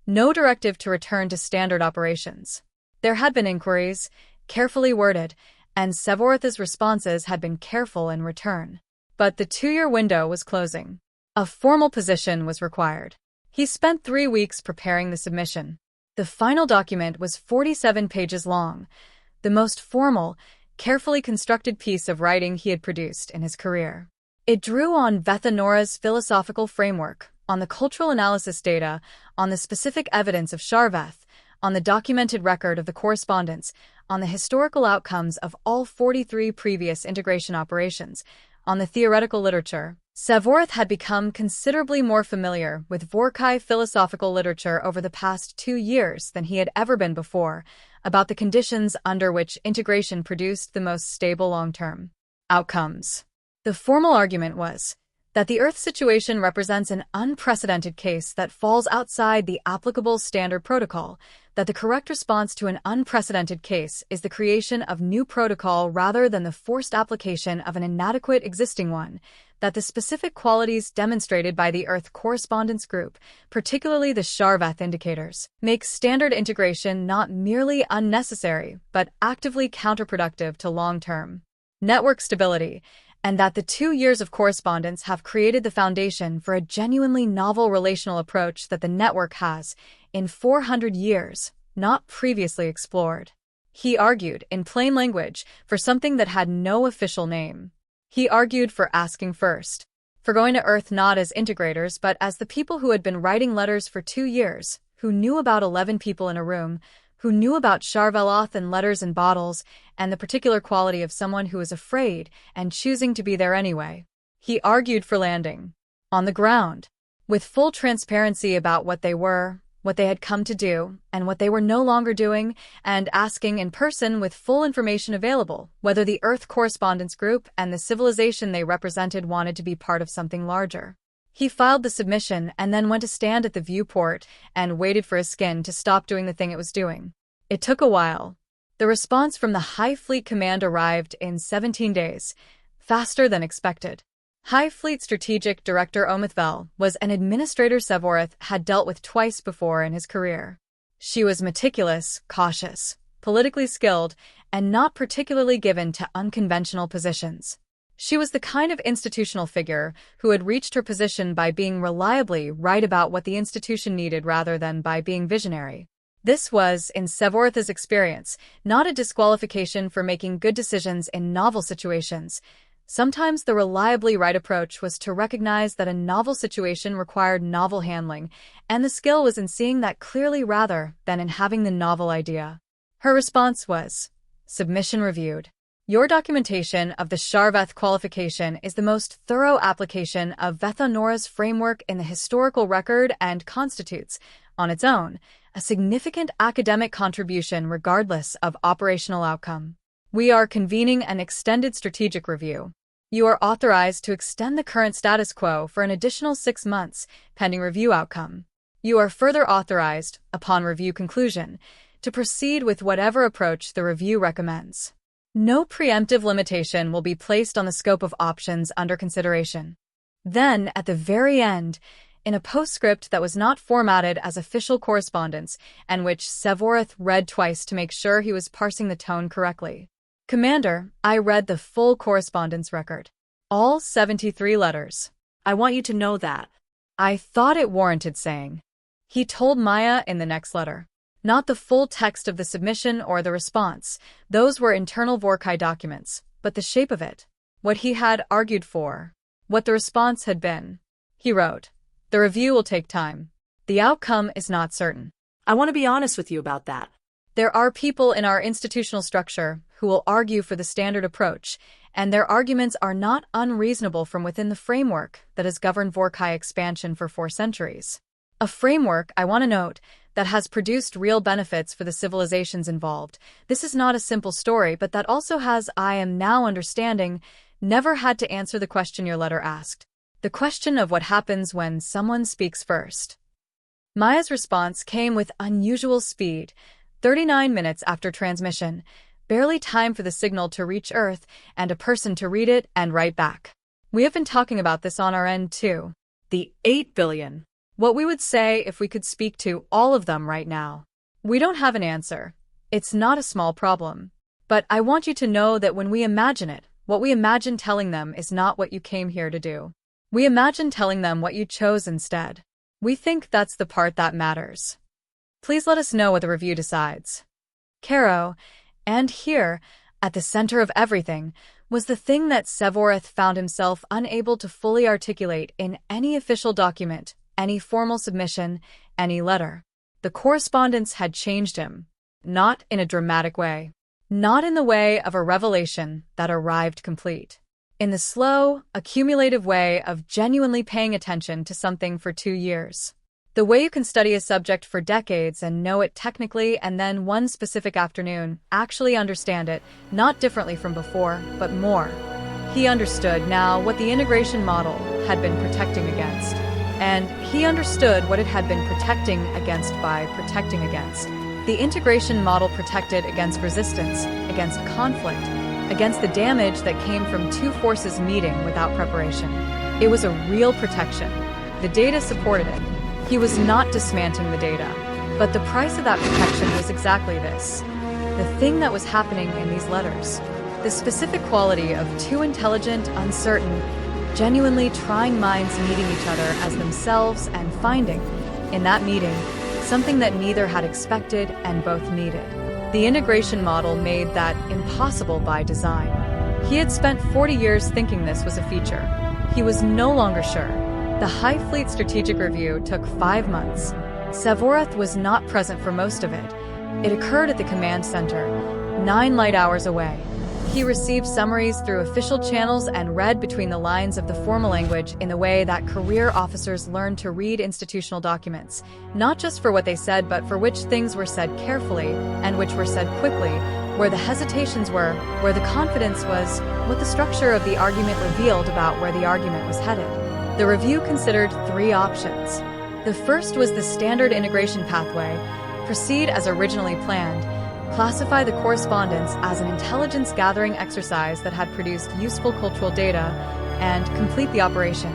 no directive to return to standard operations. There had been inquiries, carefully worded, and Sevorth's responses had been careful in return. But the 2-year window was closing. A formal position was required. He spent 3 weeks preparing the submission. The final document was 47 pages long, the most formal, carefully constructed piece of writing he had produced in his career. It drew on Vethanora's philosophical framework, on the cultural analysis data, on the specific evidence of Sharveth, on the documented record of the correspondence, on the historical outcomes of all 43 previous integration operations, on the theoretical literature. Sevorth had become considerably more familiar with Vorrkai philosophical literature over the past 2 years than he had ever been before, about the conditions under which integration produced the most stable long-term outcomes. The formal argument was that the Earth situation represents an unprecedented case that falls outside the applicable standard protocol, that the correct response to an unprecedented case is the creation of new protocol rather than the forced application of an inadequate existing one, that the specific qualities demonstrated by the Earth correspondence group, particularly the Sharveth indicators, make standard integration not merely unnecessary but actively counterproductive to long-term network stability, and that the 2 years of correspondence have created the foundation for a genuinely novel relational approach that the network has, in 400 years, not previously explored. He argued, in plain language, for something that had no official name. He argued for asking first, for going to Earth not as integrators but as the people who had been writing letters for 2 years, who knew about 11 people in a room, who knew about Sharveloth and letters in bottles, and the particular quality of someone who was afraid and choosing to be there anyway. He argued for landing on the ground, with full transparency about what they were, what they had come to do, and what they were no longer doing, and asking in person with full information available whether the Earth Correspondence Group and the civilization they represented wanted to be part of something larger. He filed the submission and then went to stand at the viewport and waited for his skin to stop doing the thing it was doing. It took a while. The response from the High Fleet Command arrived in 17 days, faster than expected. High Fleet Strategic Director Omithvel was an administrator Sevorth had dealt with twice before in his career. She was meticulous, cautious, politically skilled, and not particularly given to unconventional positions. She was the kind of institutional figure who had reached her position by being reliably right about what the institution needed rather than by being visionary. This was, in Sevorth's experience, not a disqualification for making good decisions in novel situations. Sometimes the reliably right approach was to recognize that a novel situation required novel handling, and the skill was in seeing that clearly rather than in having the novel idea. Her response was, "Submission reviewed. Your documentation of the Sharveth qualification is the most thorough application of Vethanora's framework in the historical record and constitutes, on its own, a significant academic contribution regardless of operational outcome. We are convening an extended strategic review. You are authorized to extend the current status quo for an additional 6 months, pending review outcome. You are further authorized, upon review conclusion, to proceed with whatever approach the review recommends. No preemptive limitation will be placed on the scope of options under consideration." Then, at the very end, in a postscript that was not formatted as official correspondence and which Sevorth read twice to make sure he was parsing the tone correctly. "Commander, I read the full correspondence record. All 73 letters. I want you to know that. I thought it warranted saying. He told Maya in the next letter. Not the full text of the submission or the response. Those were internal Vorrkai documents, but the shape of it. What he had argued for. What the response had been. He wrote, "The review will take time. The outcome is not certain." I want to be honest with you about that. There are people in our institutional structure who will argue for the standard approach, and their arguments are not unreasonable from within the framework that has governed Vorrkai expansion for 4 centuries. A framework, I want to note, that has produced real benefits for the civilizations involved. This is not a simple story, but that also has, I am now understanding, never had to answer the question your letter asked. The question of what happens when someone speaks first. Maya's response came with unusual speed, 39 minutes after transmission, barely time for the signal to reach Earth and a person to read it and write back. We have been talking about this on our end too. The 8 billion. What we would say if we could speak to all of them right now. We don't have an answer. It's not a small problem. But I want you to know that when we imagine it, what we imagine telling them is not what you came here to do. We imagine telling them what you chose instead. We think that's the part that matters. Please let us know what the review decides. Caro, and here, at the center of everything, was the thing that Sevorith found himself unable to fully articulate in any official document, any formal submission, any letter. The correspondence had changed him. Not in a dramatic way. Not in the way of a revelation that arrived complete. In the slow, accumulative way of genuinely paying attention to something for 2 years. The way you can study a subject for decades and know it technically and then one specific afternoon actually understand it, not differently from before, but more. He understood now what the integration model had been protecting against. And he understood what it had been protecting against by protecting against. The integration model protected against resistance, against conflict, against the damage that came from 2 forces meeting without preparation. It was a real protection. The data supported it. He was not dismantling the data. But the price of that protection was exactly this. The thing that was happening in these letters. The specific quality of 2 intelligent, uncertain, genuinely trying minds meeting each other as themselves and finding, in that meeting, something that neither had expected and both needed. The integration model made that impossible by design. He had spent 40 years thinking this was a feature. He was no longer sure. The High Fleet Strategic Review took 5 months. Sevorith was not present for most of it. It occurred at the command center, 9 light hours away. He received summaries through official channels and read between the lines of the formal language in the way that career officers learn to read institutional documents, not just for what they said but for which things were said carefully and which were said quickly, where the hesitations were, where the confidence was, what the structure of the argument revealed about where the argument was headed. The review considered 3 options. The first was the standard integration pathway, proceed as originally planned, classify the correspondence as an intelligence-gathering exercise that had produced useful cultural data, and complete the operation.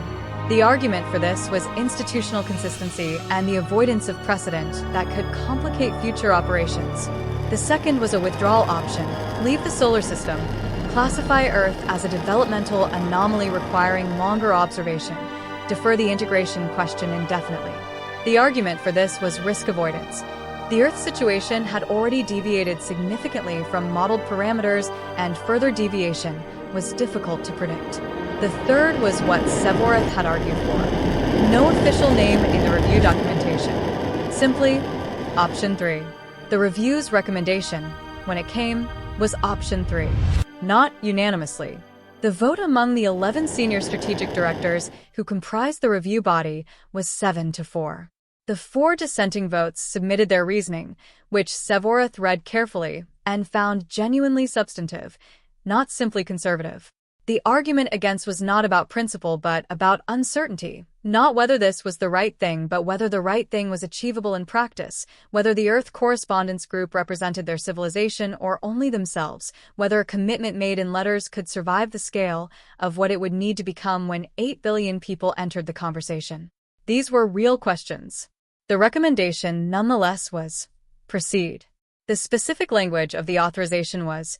The argument for this was institutional consistency and the avoidance of precedent that could complicate future operations. The second was a withdrawal option, leave the solar system, classify Earth as a developmental anomaly requiring longer observation, defer the integration question indefinitely. The argument for this was risk avoidance. The Earth situation had already deviated significantly from modeled parameters, and further deviation was difficult to predict. The third was what Sevorith had argued for. No official name in the review documentation. Simply, Option 3. The review's recommendation, when it came, was Option 3. Not unanimously. The vote among the 11 senior strategic directors who comprised the review body was 7-4. The 4 dissenting votes submitted their reasoning, which Sevorith read carefully and found genuinely substantive, not simply conservative. The argument against was not about principle but about uncertainty, not whether this was the right thing but whether the right thing was achievable in practice, whether the Earth Correspondence Group represented their civilization or only themselves, whether a commitment made in letters could survive the scale of what it would need to become when 8 billion people entered the conversation. These were real questions. The recommendation, nonetheless, was proceed. The specific language of the authorization was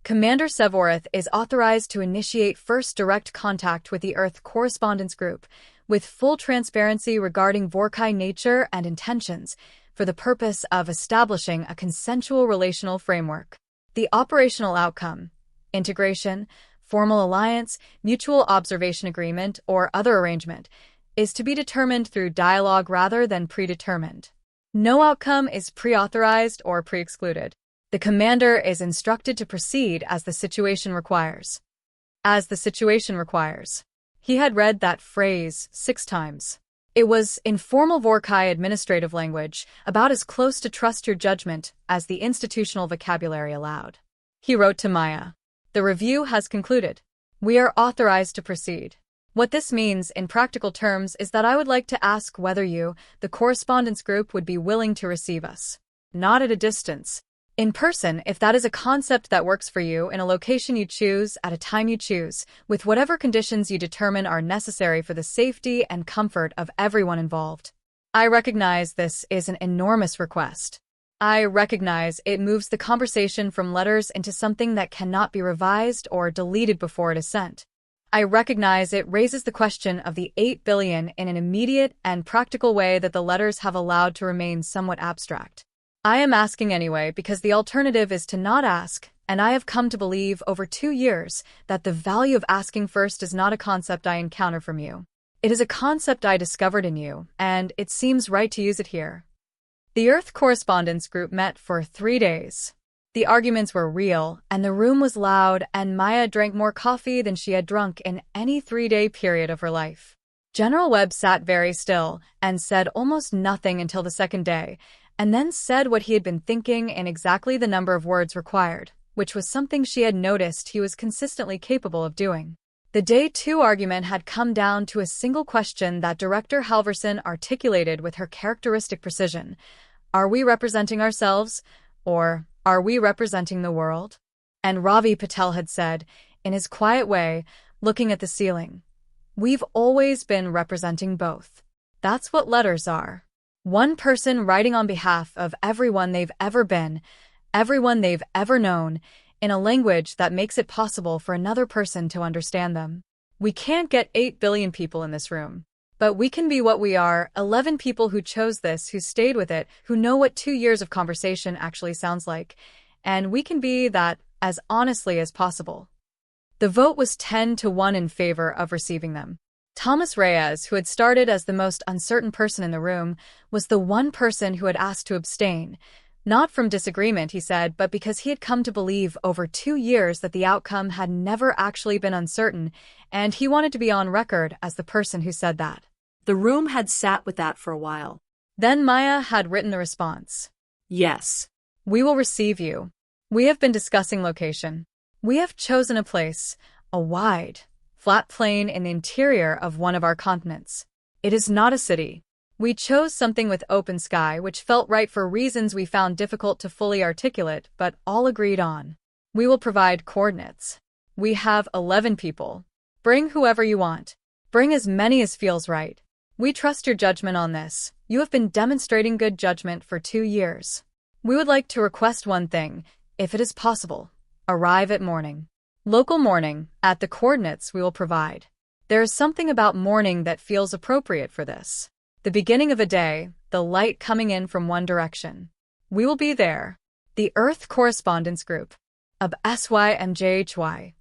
Commander Sevorith is authorized to initiate first direct contact with the Earth Correspondence Group, with full transparency regarding Vorrkai nature and intentions, for the purpose of establishing a consensual relational framework. The operational outcome, integration, formal alliance, mutual observation agreement, or other arrangement, is to be determined through dialogue rather than predetermined. No outcome is pre-authorized or pre-excluded. The commander is instructed to proceed as the situation requires. As the situation requires. He had read that phrase 6 times. It was informal Vorrkai administrative language, about as close to trust your judgment as the institutional vocabulary allowed. He wrote to Maya. The review has concluded. We are authorized to proceed. What this means in practical terms is that I would like to ask whether you, the correspondence group, would be willing to receive us. Not at a distance. In person, if that is a concept that works for you, in a location you choose, at a time you choose, with whatever conditions you determine are necessary for the safety and comfort of everyone involved. I recognize this is an enormous request. I recognize it moves the conversation from letters into something that cannot be revised or deleted before it is sent. I recognize it raises the question of the 8 billion in an immediate and practical way that the letters have allowed to remain somewhat abstract. I am asking anyway because the alternative is to not ask, and I have come to believe over 2 years that the value of asking first is not a concept I encounter from you. It is a concept I discovered in you, and it seems right to use it here. The Earth Correspondence Group met for 3 days. The arguments were real, and the room was loud, and Maya drank more coffee than she had drunk in any 3-day period of her life. General Webb sat very still and said almost nothing until the 2nd day, and then said what he had been thinking in exactly the number of words required, which was something she had noticed he was consistently capable of doing. The Day 2 argument had come down to a single question that Director Halverson articulated with her characteristic precision. Are we representing ourselves, or are we representing the world? And Ravi Patel had said, in his quiet way, looking at the ceiling, we've always been representing both. That's what letters are. One person writing on behalf of everyone they've ever been, everyone they've ever known, in a language that makes it possible for another person to understand them. We can't get 8 billion people in this room. But we can be what we are, 11 people who chose this, who stayed with it, who know what 2 years of conversation actually sounds like. And we can be that as honestly as possible. The vote was 10-1 in favor of receiving them. Thomas Reyes, who had started as the most uncertain person in the room, was the one person who had asked to abstain. Not from disagreement, he said, but because he had come to believe over 2 years that the outcome had never actually been uncertain, and he wanted to be on record as the person who said that. The room had sat with that for a while. Then Maya had written the response. Yes. We will receive you. We have been discussing location. We have chosen a place, a wide, flat plain in the interior of one of our continents. It is not a city. We chose something with open sky which felt right for reasons we found difficult to fully articulate, but all agreed on. We will provide coordinates. We have 11 people. Bring whoever you want. Bring as many as feels right. We trust your judgment on this. You have been demonstrating good judgment for 2 years. We would like to request one thing, if it is possible. Arrive at morning. Local morning, at the coordinates we will provide. There is something about morning that feels appropriate for this. The beginning of a day, the light coming in from one direction. We will be there. The Earth Correspondence Group. Of SYMJHY.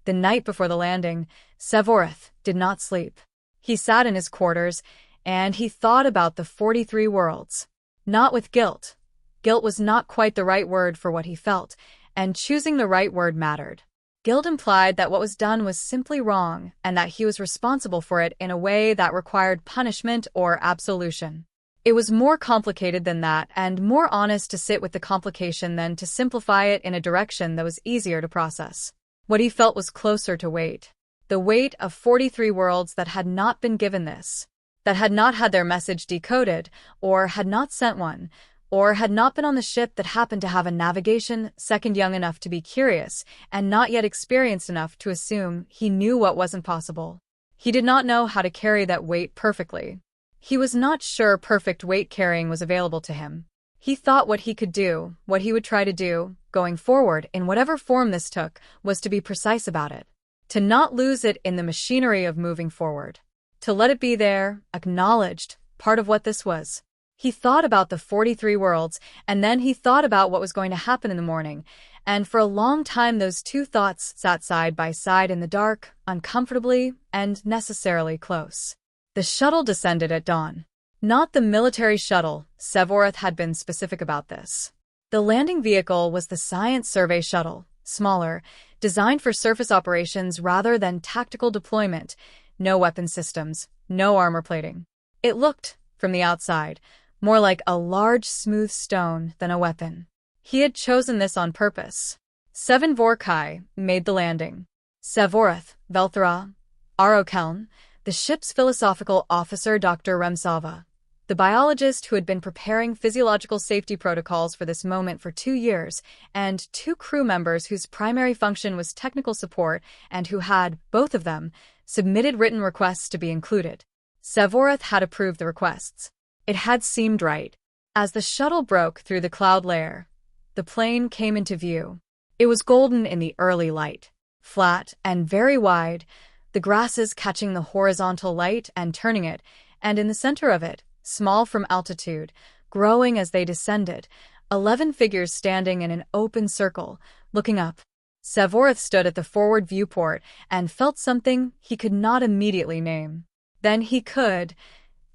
The night before the landing, Sevorith did not sleep. He sat in his quarters, and he thought about the 43 worlds. Not with guilt. Guilt was not quite the right word for what he felt, and choosing the right word mattered. Guilt implied that what was done was simply wrong, and that he was responsible for it in a way that required punishment or absolution. It was more complicated than that, and more honest to sit with the complication than to simplify it in a direction that was easier to process. What he felt was closer to weight. The weight of 43 worlds that had not been given this, that had not had their message decoded, or had not sent one, or had not been on the ship that happened to have a navigation second young enough to be curious, and not yet experienced enough to assume he knew what wasn't possible. He did not know how to carry that weight perfectly. He was not sure perfect weight carrying was available to him. He thought what he could do, what he would try to do, going forward, in whatever form this took, was to be precise about it. To not lose it in the machinery of moving forward. To let it be there, acknowledged, part of what this was. He thought about the 43 worlds, and then he thought about what was going to happen in the morning, and for a long time those two thoughts sat side by side in the dark, uncomfortably and necessarily close. The shuttle descended at dawn. Not the military shuttle, Sevorth had been specific about this. The landing vehicle was the Science Survey Shuttle, smaller, designed for surface operations rather than tactical deployment, no weapon systems, no armor plating. It looked, from the outside, more like a large smooth stone than a weapon. He had chosen this on purpose. 7 Vorrkai made the landing. Sevorth, Velthra, Arokeln, the ship's philosophical officer Dr. Remsava, the biologist who had been preparing physiological safety protocols for this moment for 2 years, and 2 crew members whose primary function was technical support and who had, both of them, submitted written requests to be included. Sevorth had approved the requests. It had seemed right. As the shuttle broke through the cloud layer, the plane came into view. It was golden in the early light, flat and very wide, the grasses catching the horizontal light and turning it, and in the center of it, small from altitude, growing as they descended, 11 figures standing in an open circle, looking up. Sevorth stood at the forward viewport and felt something he could not immediately name. Then he could.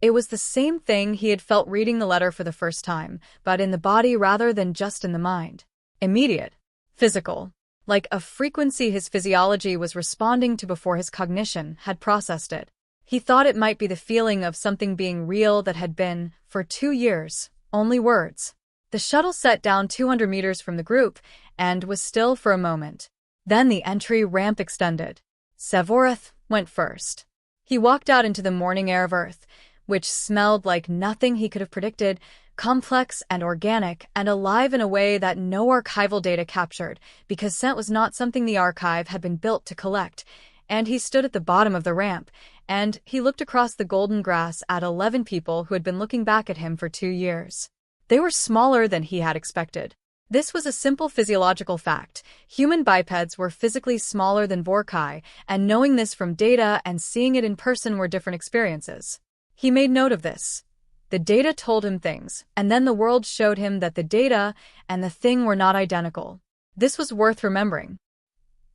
It was the same thing he had felt reading the letter for the first time, but in the body rather than just in the mind. Immediate. Physical. Like a frequency his physiology was responding to before his cognition had processed it. He thought it might be the feeling of something being real that had been, for 2 years, only words. The shuttle set down 200 meters from the group and was still for a moment. Then the entry ramp extended. Sevorth went first. He walked out into the morning air of Earth, which smelled like nothing he could have predicted, complex and organic and alive in a way that no archival data captured, because scent was not something the archive had been built to collect. And he stood at the bottom of the ramp, and he looked across the golden grass at 11 people who had been looking back at him for 2 years. They were smaller than he had expected. This was a simple physiological fact. Human bipeds were physically smaller than Vorrkai, and knowing this from data and seeing it in person were different experiences. He made note of this. The data told him things, and then the world showed him that the data and the thing were not identical. This was worth remembering.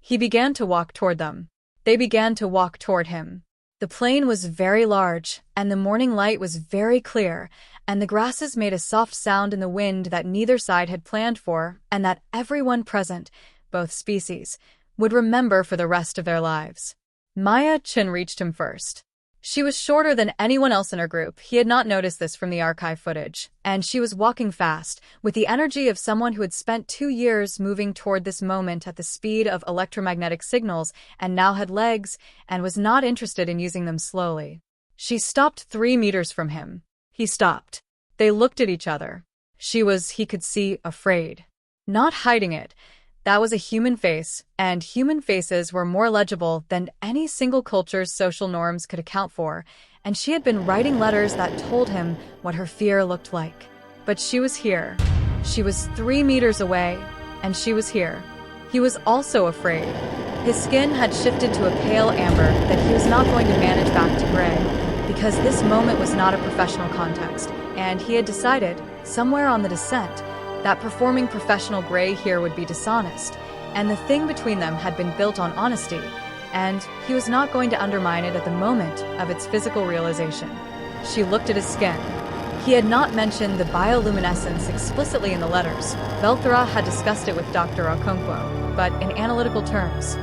He began to walk toward them. They began to walk toward him. The plane was very large, and the morning light was very clear, and the grasses made a soft sound in the wind that neither side had planned for, and that everyone present, both species, would remember for the rest of their lives. Maya Chin reached him first. She was shorter than anyone else in her group. He had not noticed this from the archive footage, and she was walking fast, with the energy of someone who had spent 2 years moving toward this moment at the speed of electromagnetic signals and now had legs and was not interested in using them slowly. She stopped 3 meters from him. He stopped. They looked at each other. She was, he could see, afraid. Not hiding it. That was a human face, and human faces were more legible than any single culture's social norms could account for, and she had been writing letters that told him what her fear looked like. But she was here. She was 3 meters away, and she was here. He was also afraid. His skin had shifted to a pale amber that he was not going to manage back to gray, because this moment was not a professional context, and he had decided, somewhere on the descent, that performing professional gray here would be dishonest, and the thing between them had been built on honesty, and he was not going to undermine it at the moment of its physical realization. She looked at his skin. He had not mentioned the bioluminescence explicitly in the letters. Velthra had discussed it with Dr. Okonkwo, but in analytical terms.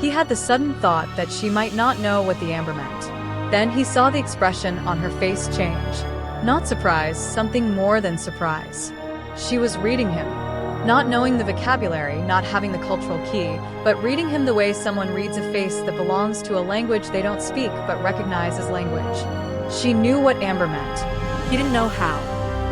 He had the sudden thought that she might not know what the amber meant. Then he saw the expression on her face change. Not surprise, something more than surprise. She was reading him, not knowing the vocabulary, not having the cultural key, but reading him the way someone reads a face that belongs to a language they don't speak but recognize as language. She knew what amber meant. He didn't know how.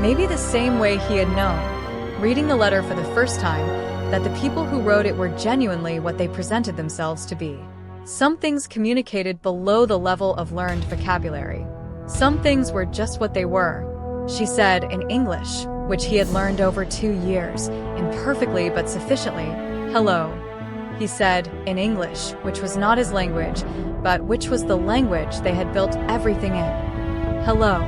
Maybe the same way he had known, reading the letter for the first time, that the people who wrote it were genuinely what they presented themselves to be. Some things communicated below the level of learned vocabulary. Some things were just what they were. She said, in English, which he had learned over 2 years, imperfectly but sufficiently. "Hello," he said, in English, which was not his language, but which was the language they had built everything in. "Hello."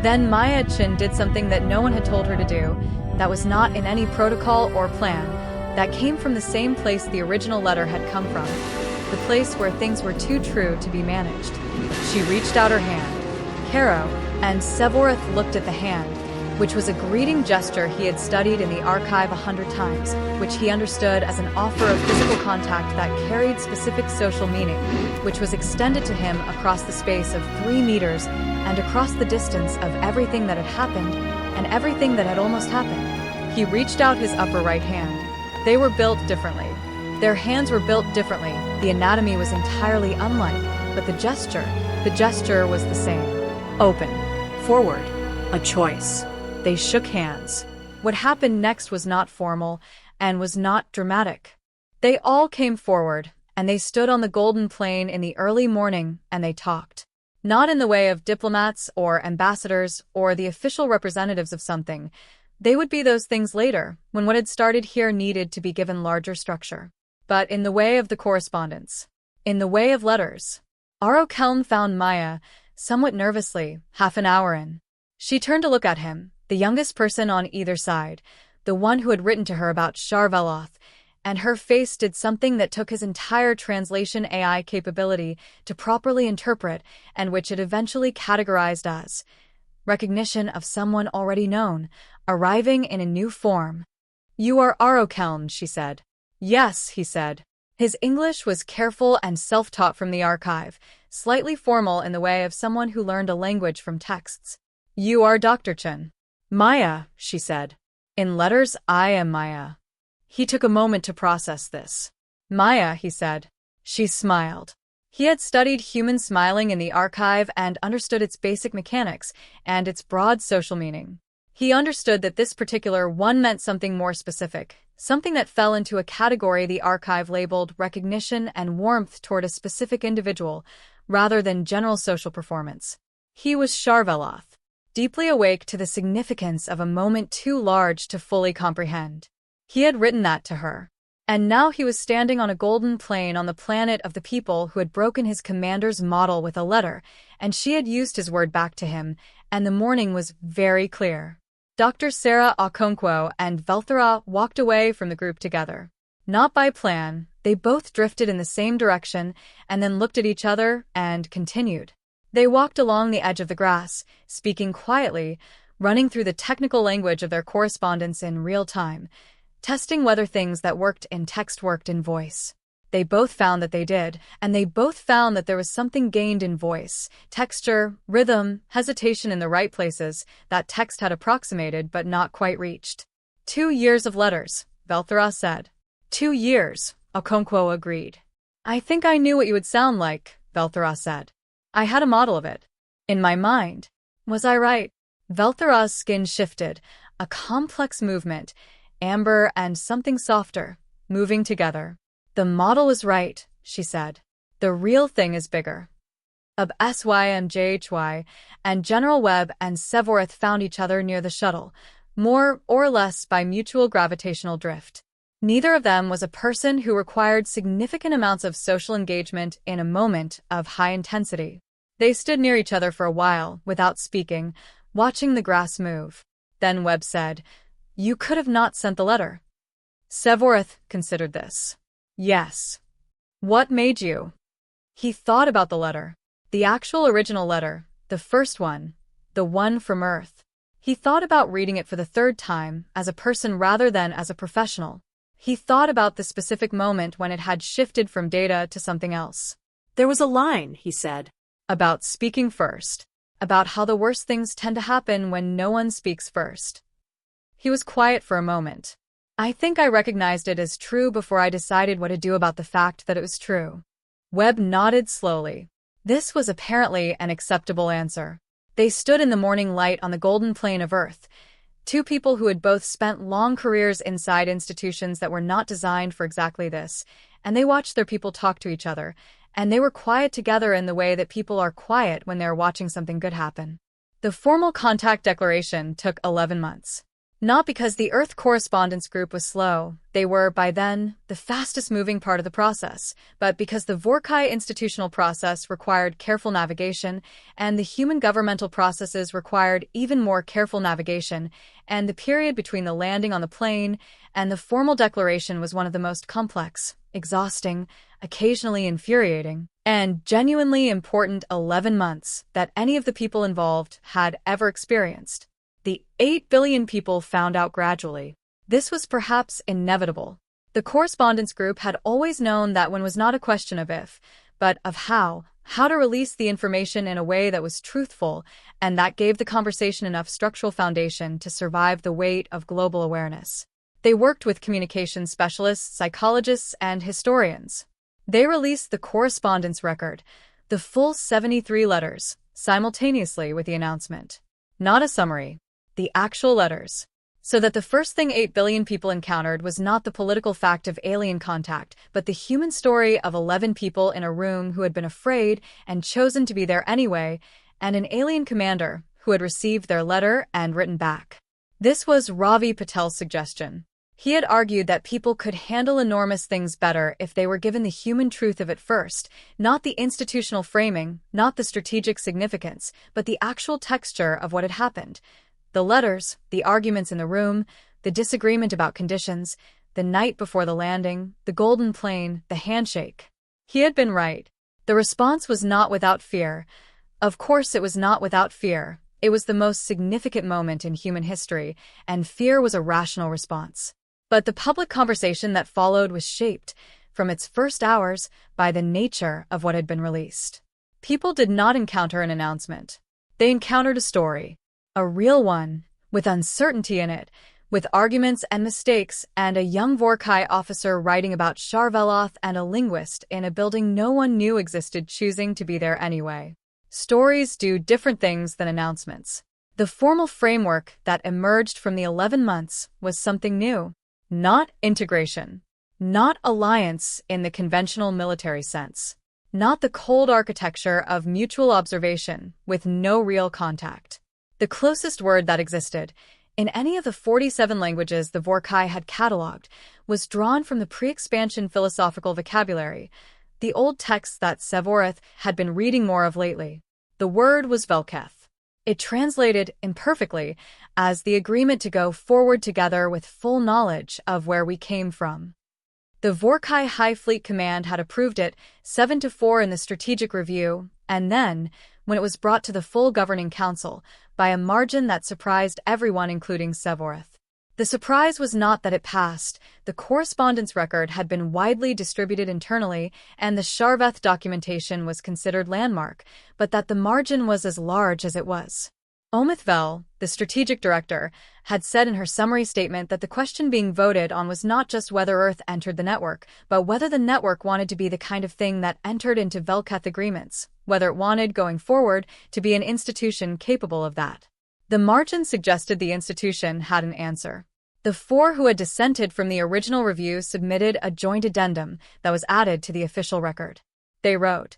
Then Maya Chin did something that no one had told her to do, that was not in any protocol or plan, that came from the same place the original letter had come from, the place where things were too true to be managed. She reached out her hand. Caro and Sevorith looked at the hand, which was a greeting gesture he had studied in the archive 100 times, which he understood as an offer of physical contact that carried specific social meaning, which was extended to him across the space of 3 meters and across the distance of everything that had happened and everything that had almost happened. He reached out his upper right hand. They were built differently. Their hands were built differently. The anatomy was entirely unlike, but the gesture was the same. Open. Forward. A choice. They shook hands. What happened next was not formal and was not dramatic. They all came forward, and they stood on the golden plain in the early morning, and they talked. Not in the way of diplomats or ambassadors or the official representatives of something. They would be those things later, when what had started here needed to be given larger structure. But in the way of the correspondence. In the way of letters. Aro Kelm found Maya, somewhat nervously, half an hour in. She turned to look at him, the youngest person on either side, the one who had written to her about Sharveloth, and her face did something that took his entire translation AI capability to properly interpret and which it eventually categorized as recognition of someone already known, arriving in a new form. "You are Aro Kelm," she said. "Yes," he said. His English was careful and self-taught from the archive, slightly formal in the way of someone who learned a language from texts. "You are Dr. Chen." "Maya," she said. "In letters, I am Maya." He took a moment to process this. "Maya," he said. She smiled. He had studied human smiling in the archive and understood its basic mechanics and its broad social meaning. He understood that this particular one meant something more specific, something that fell into a category the archive labeled recognition and warmth toward a specific individual, rather than general social performance. He was Sharveloth, deeply awake to the significance of a moment too large to fully comprehend. He had written that to her. And now he was standing on a golden plain on the planet of the people who had broken his commander's model with a letter, and she had used his word back to him, and the morning was very clear. Dr. Sarah Okonkwo and Velthara walked away from the group together. Not by plan, they both drifted in the same direction and then looked at each other and continued. They walked along the edge of the grass, speaking quietly, running through the technical language of their correspondence in real time, testing whether things that worked in text worked in voice. They both found that they did, and they both found that there was something gained in voice, texture, rhythm, hesitation in the right places that text had approximated but not quite reached. 2 years of letters, Velthara said. 2 years, Okonkwo agreed. "I think I knew what you would sound like," Velthara said. "I had a model of it. In my mind. Was I right?" Velthara's skin shifted, a complex movement, amber and something softer, moving together. "The model was right," she said. "The real thing is bigger." SYMJHY and General Webb and Sevorith found each other near the shuttle, more or less by mutual gravitational drift. Neither of them was a person who required significant amounts of social engagement in a moment of high intensity. They stood near each other for a while, without speaking, watching the grass move. Then Webb said, "You could have not sent the letter." Sevorith considered this. "Yes." "What made you?" He thought about the letter. The actual original letter, the first one, the one from Earth. He thought about reading it for the 3rd time, as a person rather than as a professional. He thought about the specific moment when it had shifted from data to something else. "There was a line," he said. About speaking first. About how the worst things tend to happen when no one speaks first. He was quiet for a moment. "I think I recognized it as true before I decided what to do about the fact that it was true." Webb nodded slowly. This was apparently an acceptable answer. They stood in the morning light on the golden plain of Earth, 2 people who had both spent long careers inside institutions that were not designed for exactly this, and they watched their people talk to each other, and they were quiet together in the way that people are quiet when they're watching something good happen. The formal contact declaration took 11 months. Not because the Earth correspondence group was slow, they were, by then, the fastest-moving part of the process, but because the Vorrkai institutional process required careful navigation, and the human governmental processes required even more careful navigation, and the period between the landing on the plane and the formal declaration was one of the most complex, exhausting, occasionally infuriating, and genuinely important 11 months that any of the people involved had ever experienced. The 8 billion people found out gradually. This was perhaps inevitable. The correspondence group had always known that one was not a question of if, but of how to release the information in a way that was truthful, and that gave the conversation enough structural foundation to survive the weight of global awareness. They worked with communication specialists, psychologists, and historians. They released the correspondence record, the full 73 letters, simultaneously with the announcement. Not a summary. The actual letters. So that the first thing 8 billion people encountered was not the political fact of alien contact, but the human story of 11 people in a room who had been afraid and chosen to be there anyway, and an alien commander who had received their letter and written back. This was Ravi Patel's suggestion. He had argued that people could handle enormous things better if they were given the human truth of it first, not the institutional framing, not the strategic significance, but the actual texture of what had happened. The letters, the arguments in the room, the disagreement about conditions, the night before the landing, the golden plane, the handshake. He had been right. The response was not without fear. Of course it was not without fear. It was the most significant moment in human history, and fear was a rational response. But the public conversation that followed was shaped, from its first hours, by the nature of what had been released. People did not encounter an announcement. They encountered a story. A real one, with uncertainty in it, with arguments and mistakes, and a young Vorrkai officer writing about Sharveloth and a linguist in a building no one knew existed choosing to be there anyway. Stories do different things than announcements. The formal framework that emerged from the 11 months was something new. Not integration. Not alliance in the conventional military sense. Not the cold architecture of mutual observation with no real contact. The closest word that existed, in any of the 47 languages the Vorrkai had catalogued, was drawn from the pre-expansion philosophical vocabulary, the old texts that Sevorith had been reading more of lately. The word was Velketh. It translated, imperfectly, as the agreement to go forward together with full knowledge of where we came from. The Vorrkai High Fleet Command had approved it 7-4 in the Strategic Review, and then, when it was brought to the full Governing Council, by a margin that surprised everyone including Sevorith. The surprise was not that it passed. The correspondence record had been widely distributed internally, and the Sharveth documentation was considered landmark, but that the margin was as large as it was. Omith Vel, the strategic director, had said in her summary statement that the question being voted on was not just whether Earth entered the network, but whether the network wanted to be the kind of thing that entered into Velketh agreements, whether it wanted, going forward, to be an institution capable of that. The margin suggested the institution had an answer. The 4 who had dissented from the original review submitted a joint addendum that was added to the official record. They wrote,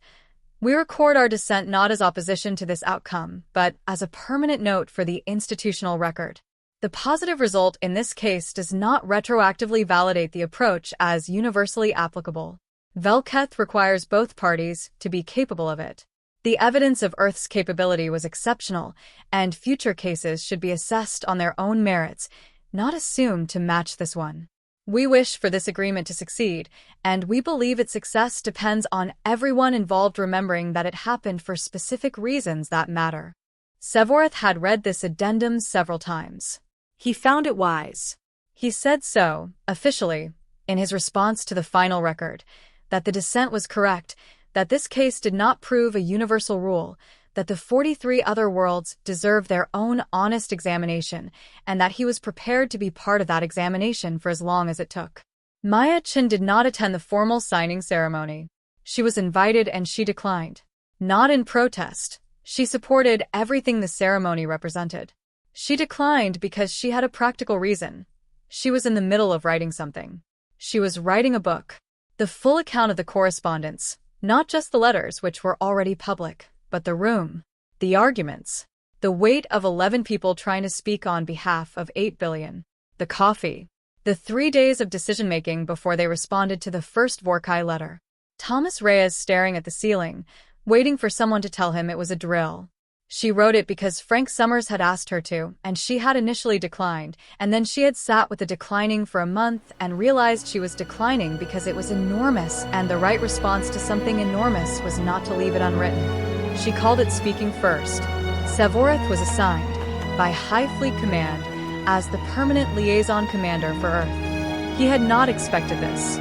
"We record our dissent not as opposition to this outcome, but as a permanent note for the institutional record. The positive result in this case does not retroactively validate the approach as universally applicable. Velketh requires both parties to be capable of it. The evidence of Earth's capability was exceptional, and future cases should be assessed on their own merits, not assumed to match this one. We wish for this agreement to succeed, and we believe its success depends on everyone involved remembering that it happened for specific reasons that matter." Sevorith had read this addendum several times. He found it wise. He said so, officially, in his response to the final record, that the dissent was correct, that this case did not prove a universal rule, that the 43 other worlds deserve their own honest examination, and that he was prepared to be part of that examination for as long as it took. Maya Chen did not attend the formal signing ceremony. She was invited and she declined. Not in protest. She supported everything the ceremony represented. She declined because she had a practical reason. She was in the middle of writing something. She was writing a book. The full account of the correspondence, not just the letters which were already public, but the room, the arguments, The weight of 11 people trying to speak on behalf of 8 billion. The coffee. The 3 days of decision-making before they responded to the first Vorrkai letter. Thomas Reyes staring at the ceiling, waiting for someone to tell him it was a drill. She wrote it because Frank Summers had asked her to, and she had initially declined, and then she had sat with the declining for a month and realized she was declining because it was enormous, and the right response to something enormous was not to leave it unwritten. She called it speaking first. Sevorith was assigned, by High Fleet Command, as the permanent liaison commander for Earth. He had not expected this.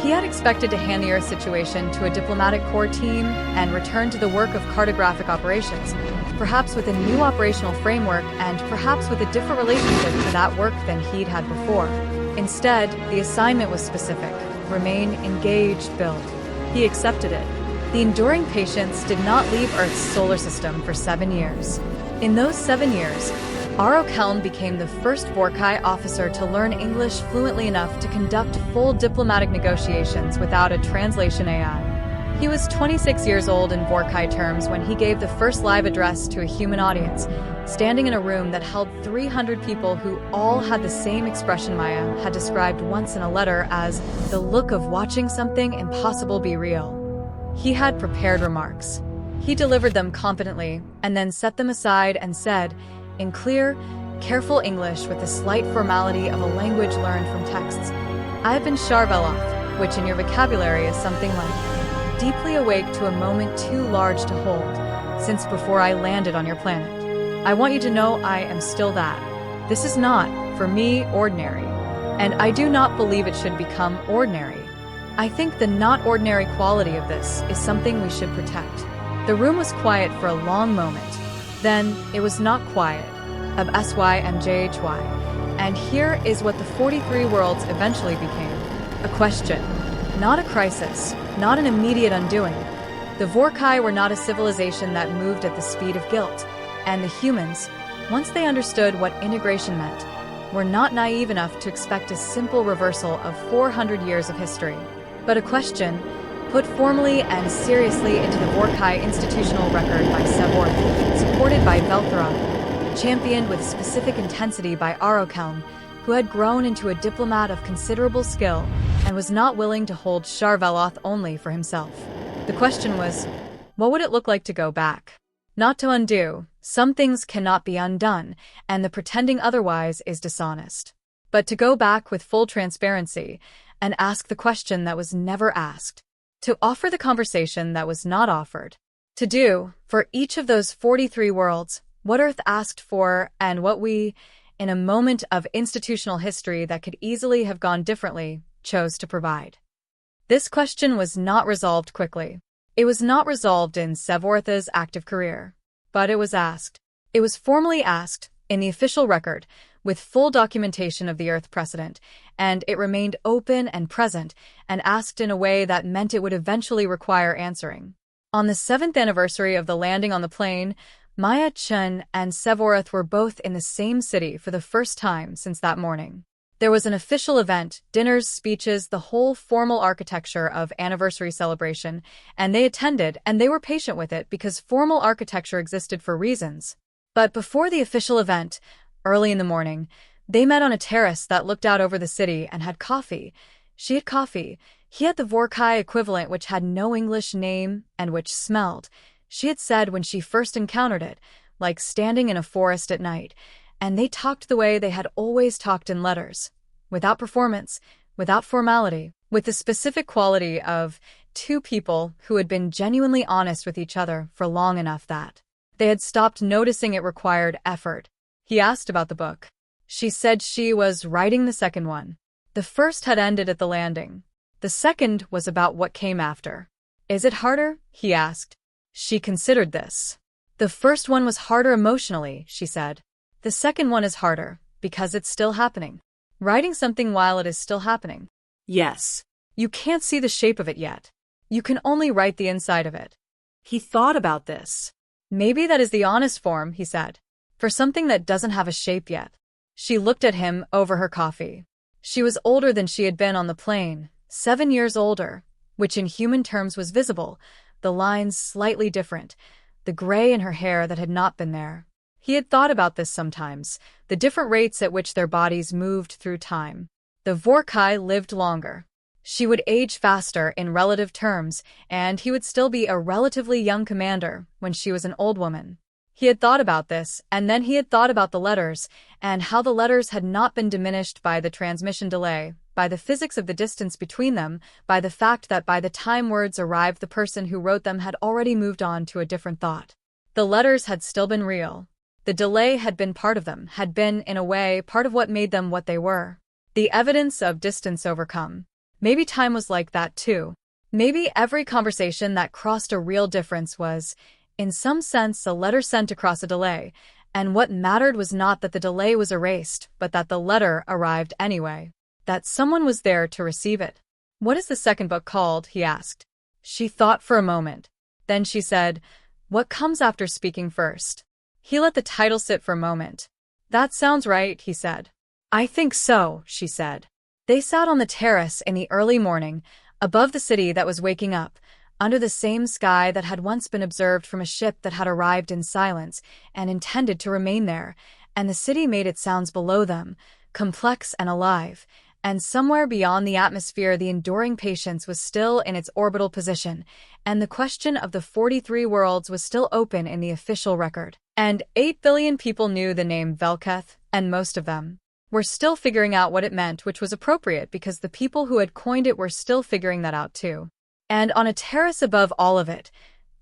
He had expected to hand the Earth situation to a diplomatic corps team and return to the work of cartographic operations, perhaps with a new operational framework and perhaps with a different relationship to that work than he'd had before. Instead, the assignment was specific: remain engaged, build. He accepted it. The enduring patience did not leave Earth's solar system for 7 years. In those 7 years, Aro Kelm became the first Vorrkai officer to learn English fluently enough to conduct full diplomatic negotiations without a translation AI. He was 26 years old in Vorrkai terms when he gave the first live address to a human audience, standing in a room that held 300 people who all had the same expression Maya had described once in a letter as the look of watching something impossible be real. He had prepared remarks. He delivered them confidently and then set them aside and said, in clear, careful English with the slight formality of a language learned from texts, I have been Sharveloth, which in your vocabulary is something like deeply awake to a moment too large to hold, since before I landed on your planet. I want you to know I am still that. This is not, for me, ordinary, and I do not believe it should become ordinary. I think the not ordinary quality of this is something we should protect. The room was quiet for a long moment. Then, it was not quiet, of SY and JHY. And here is what the 43 worlds eventually became. A question. Not a crisis, not an immediate undoing. The Vorrkai were not a civilization that moved at the speed of guilt, and the humans, once they understood what integration meant, were not naive enough to expect a simple reversal of 400 years of history. But a question, put formally and seriously into the Vorrkai institutional record by Sevorith, supported by Velthara, championed with specific intensity by Aro Kelm, who had grown into a diplomat of considerable skill and was not willing to hold Sharveloth only for himself. The question was, what would it look like to go back? Not to undo. Some things cannot be undone, and the pretending otherwise is dishonest. But to go back with full transparency and ask the question that was never asked. To offer the conversation that was not offered. To do, for each of those 43 worlds, what Earth asked for and what we, in a moment of institutional history that could easily have gone differently, chose to provide. This question was not resolved quickly. It was not resolved in Sevorith's active career. But it was asked. It was formally asked, in the official record, with full documentation of the Earth precedent, and it remained open and present, and asked in a way that meant it would eventually require answering. On the 7th anniversary of the landing on the plane, Maya Chen and Sevorith were both in the same city for the first time since that morning. There was an official event, dinners, speeches, the whole formal architecture of anniversary celebration, and they attended, and they were patient with it because formal architecture existed for reasons. But before the official event, early in the morning, they met on a terrace that looked out over the city and had coffee. She had coffee. He had the Vorrkai equivalent which had no English name and which smelled, she had said when she first encountered it, like standing in a forest at night, and they talked the way they had always talked in letters, without performance, without formality, with the specific quality of two people who had been genuinely honest with each other for long enough that they had stopped noticing it required effort. He asked about the book. She said she was writing the second one. The first had ended at the landing. The second was about what came after. Is it harder? He asked. She considered this. The first one was harder emotionally, she said. The second one is harder, because it's still happening. Writing something while it is still happening. Yes. You can't see the shape of it yet. You can only write the inside of it. He thought about this. Maybe that is the honest form, he said. For something that doesn't have a shape yet. She looked at him over her coffee. She was older than she had been on the plane, 7 years older, which in human terms was visible, the lines slightly different, the gray in her hair that had not been there. He had thought about this sometimes, the different rates at which their bodies moved through time. The Vorrkai lived longer. She would age faster in relative terms, and he would still be a relatively young commander when she was an old woman. He had thought about this, and then he had thought about the letters, and how the letters had not been diminished by the transmission delay, by the physics of the distance between them, by the fact that by the time words arrived the person who wrote them had already moved on to a different thought. The letters had still been real. The delay had been part of them, had been, in a way, part of what made them what they were. The evidence of distance overcome. Maybe time was like that too. Maybe every conversation that crossed a real difference was, in some sense, a letter sent across a delay, and what mattered was not that the delay was erased, but that the letter arrived anyway, that someone was there to receive it. "What is the second book called?" he asked. She thought for a moment. Then she said, "What comes after speaking first?" He let the title sit for a moment. "That sounds right," he said. "I think so," she said. They sat on the terrace in the early morning, above the city that was waking up, under the same sky that had once been observed from a ship that had arrived in silence and intended to remain there, and the city made its sounds below them, complex and alive, and somewhere beyond the atmosphere the enduring patience was still in its orbital position, and the question of the 43 worlds was still open in the official record. And 8 billion people knew the name Velketh, and most of them were still figuring out what it meant, which was appropriate because the people who had coined it were still figuring that out too. And on a terrace above all of it,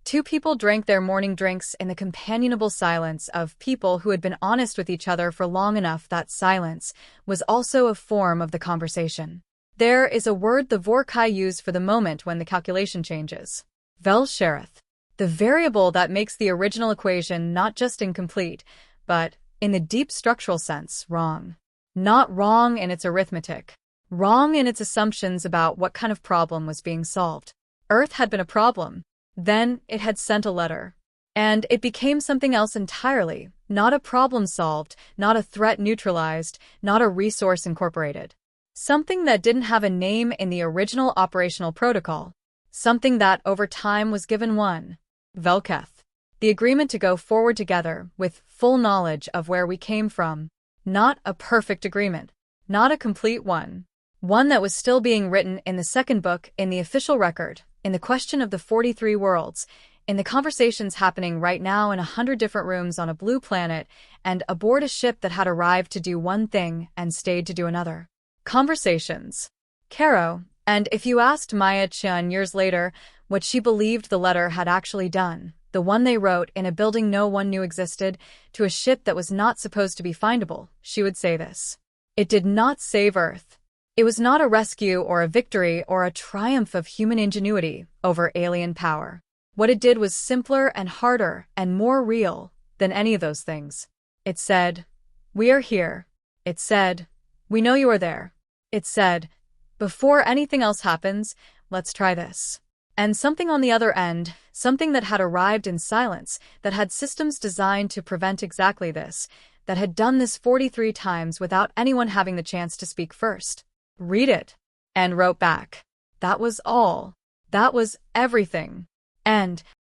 2 people drank their morning drinks in the companionable silence of people who had been honest with each other for long enough that silence was also a form of the conversation. There is a word the Vorrkai use for the moment when the calculation changes. Vel Shereth. The variable that makes the original equation not just incomplete, but, in the deep structural sense, wrong. Not wrong in its arithmetic. Wrong in its assumptions about what kind of problem was being solved. Earth had been a problem. Then it had sent a letter. And it became something else entirely, not a problem solved, not a threat neutralized, not a resource incorporated. Something that didn't have a name in the original operational protocol. Something that, over time, was given one. Velketh. The agreement to go forward together, with full knowledge of where we came from. Not a perfect agreement. Not a complete one. One that was still being written in the second book, in the official record, in the question of the 43 worlds, in the conversations happening right now in 100 different rooms on a blue planet, and aboard a ship that had arrived to do one thing and stayed to do another. Conversations. Caro, and if you asked Maya Chun years later what she believed the letter had actually done, the one they wrote in a building no one knew existed, to a ship that was not supposed to be findable, she would say this. It did not save Earth. It was not a rescue or a victory or a triumph of human ingenuity over alien power. What it did was simpler and harder and more real than any of those things. It said, "We are here." It said, "We know you are there." It said, "Before anything else happens, let's try this." And something on the other end, something that had arrived in silence, that had systems designed to prevent exactly this, that had done this 43 times without anyone having the chance to speak first. Read it. And wrote back. That was all. That was everything. And,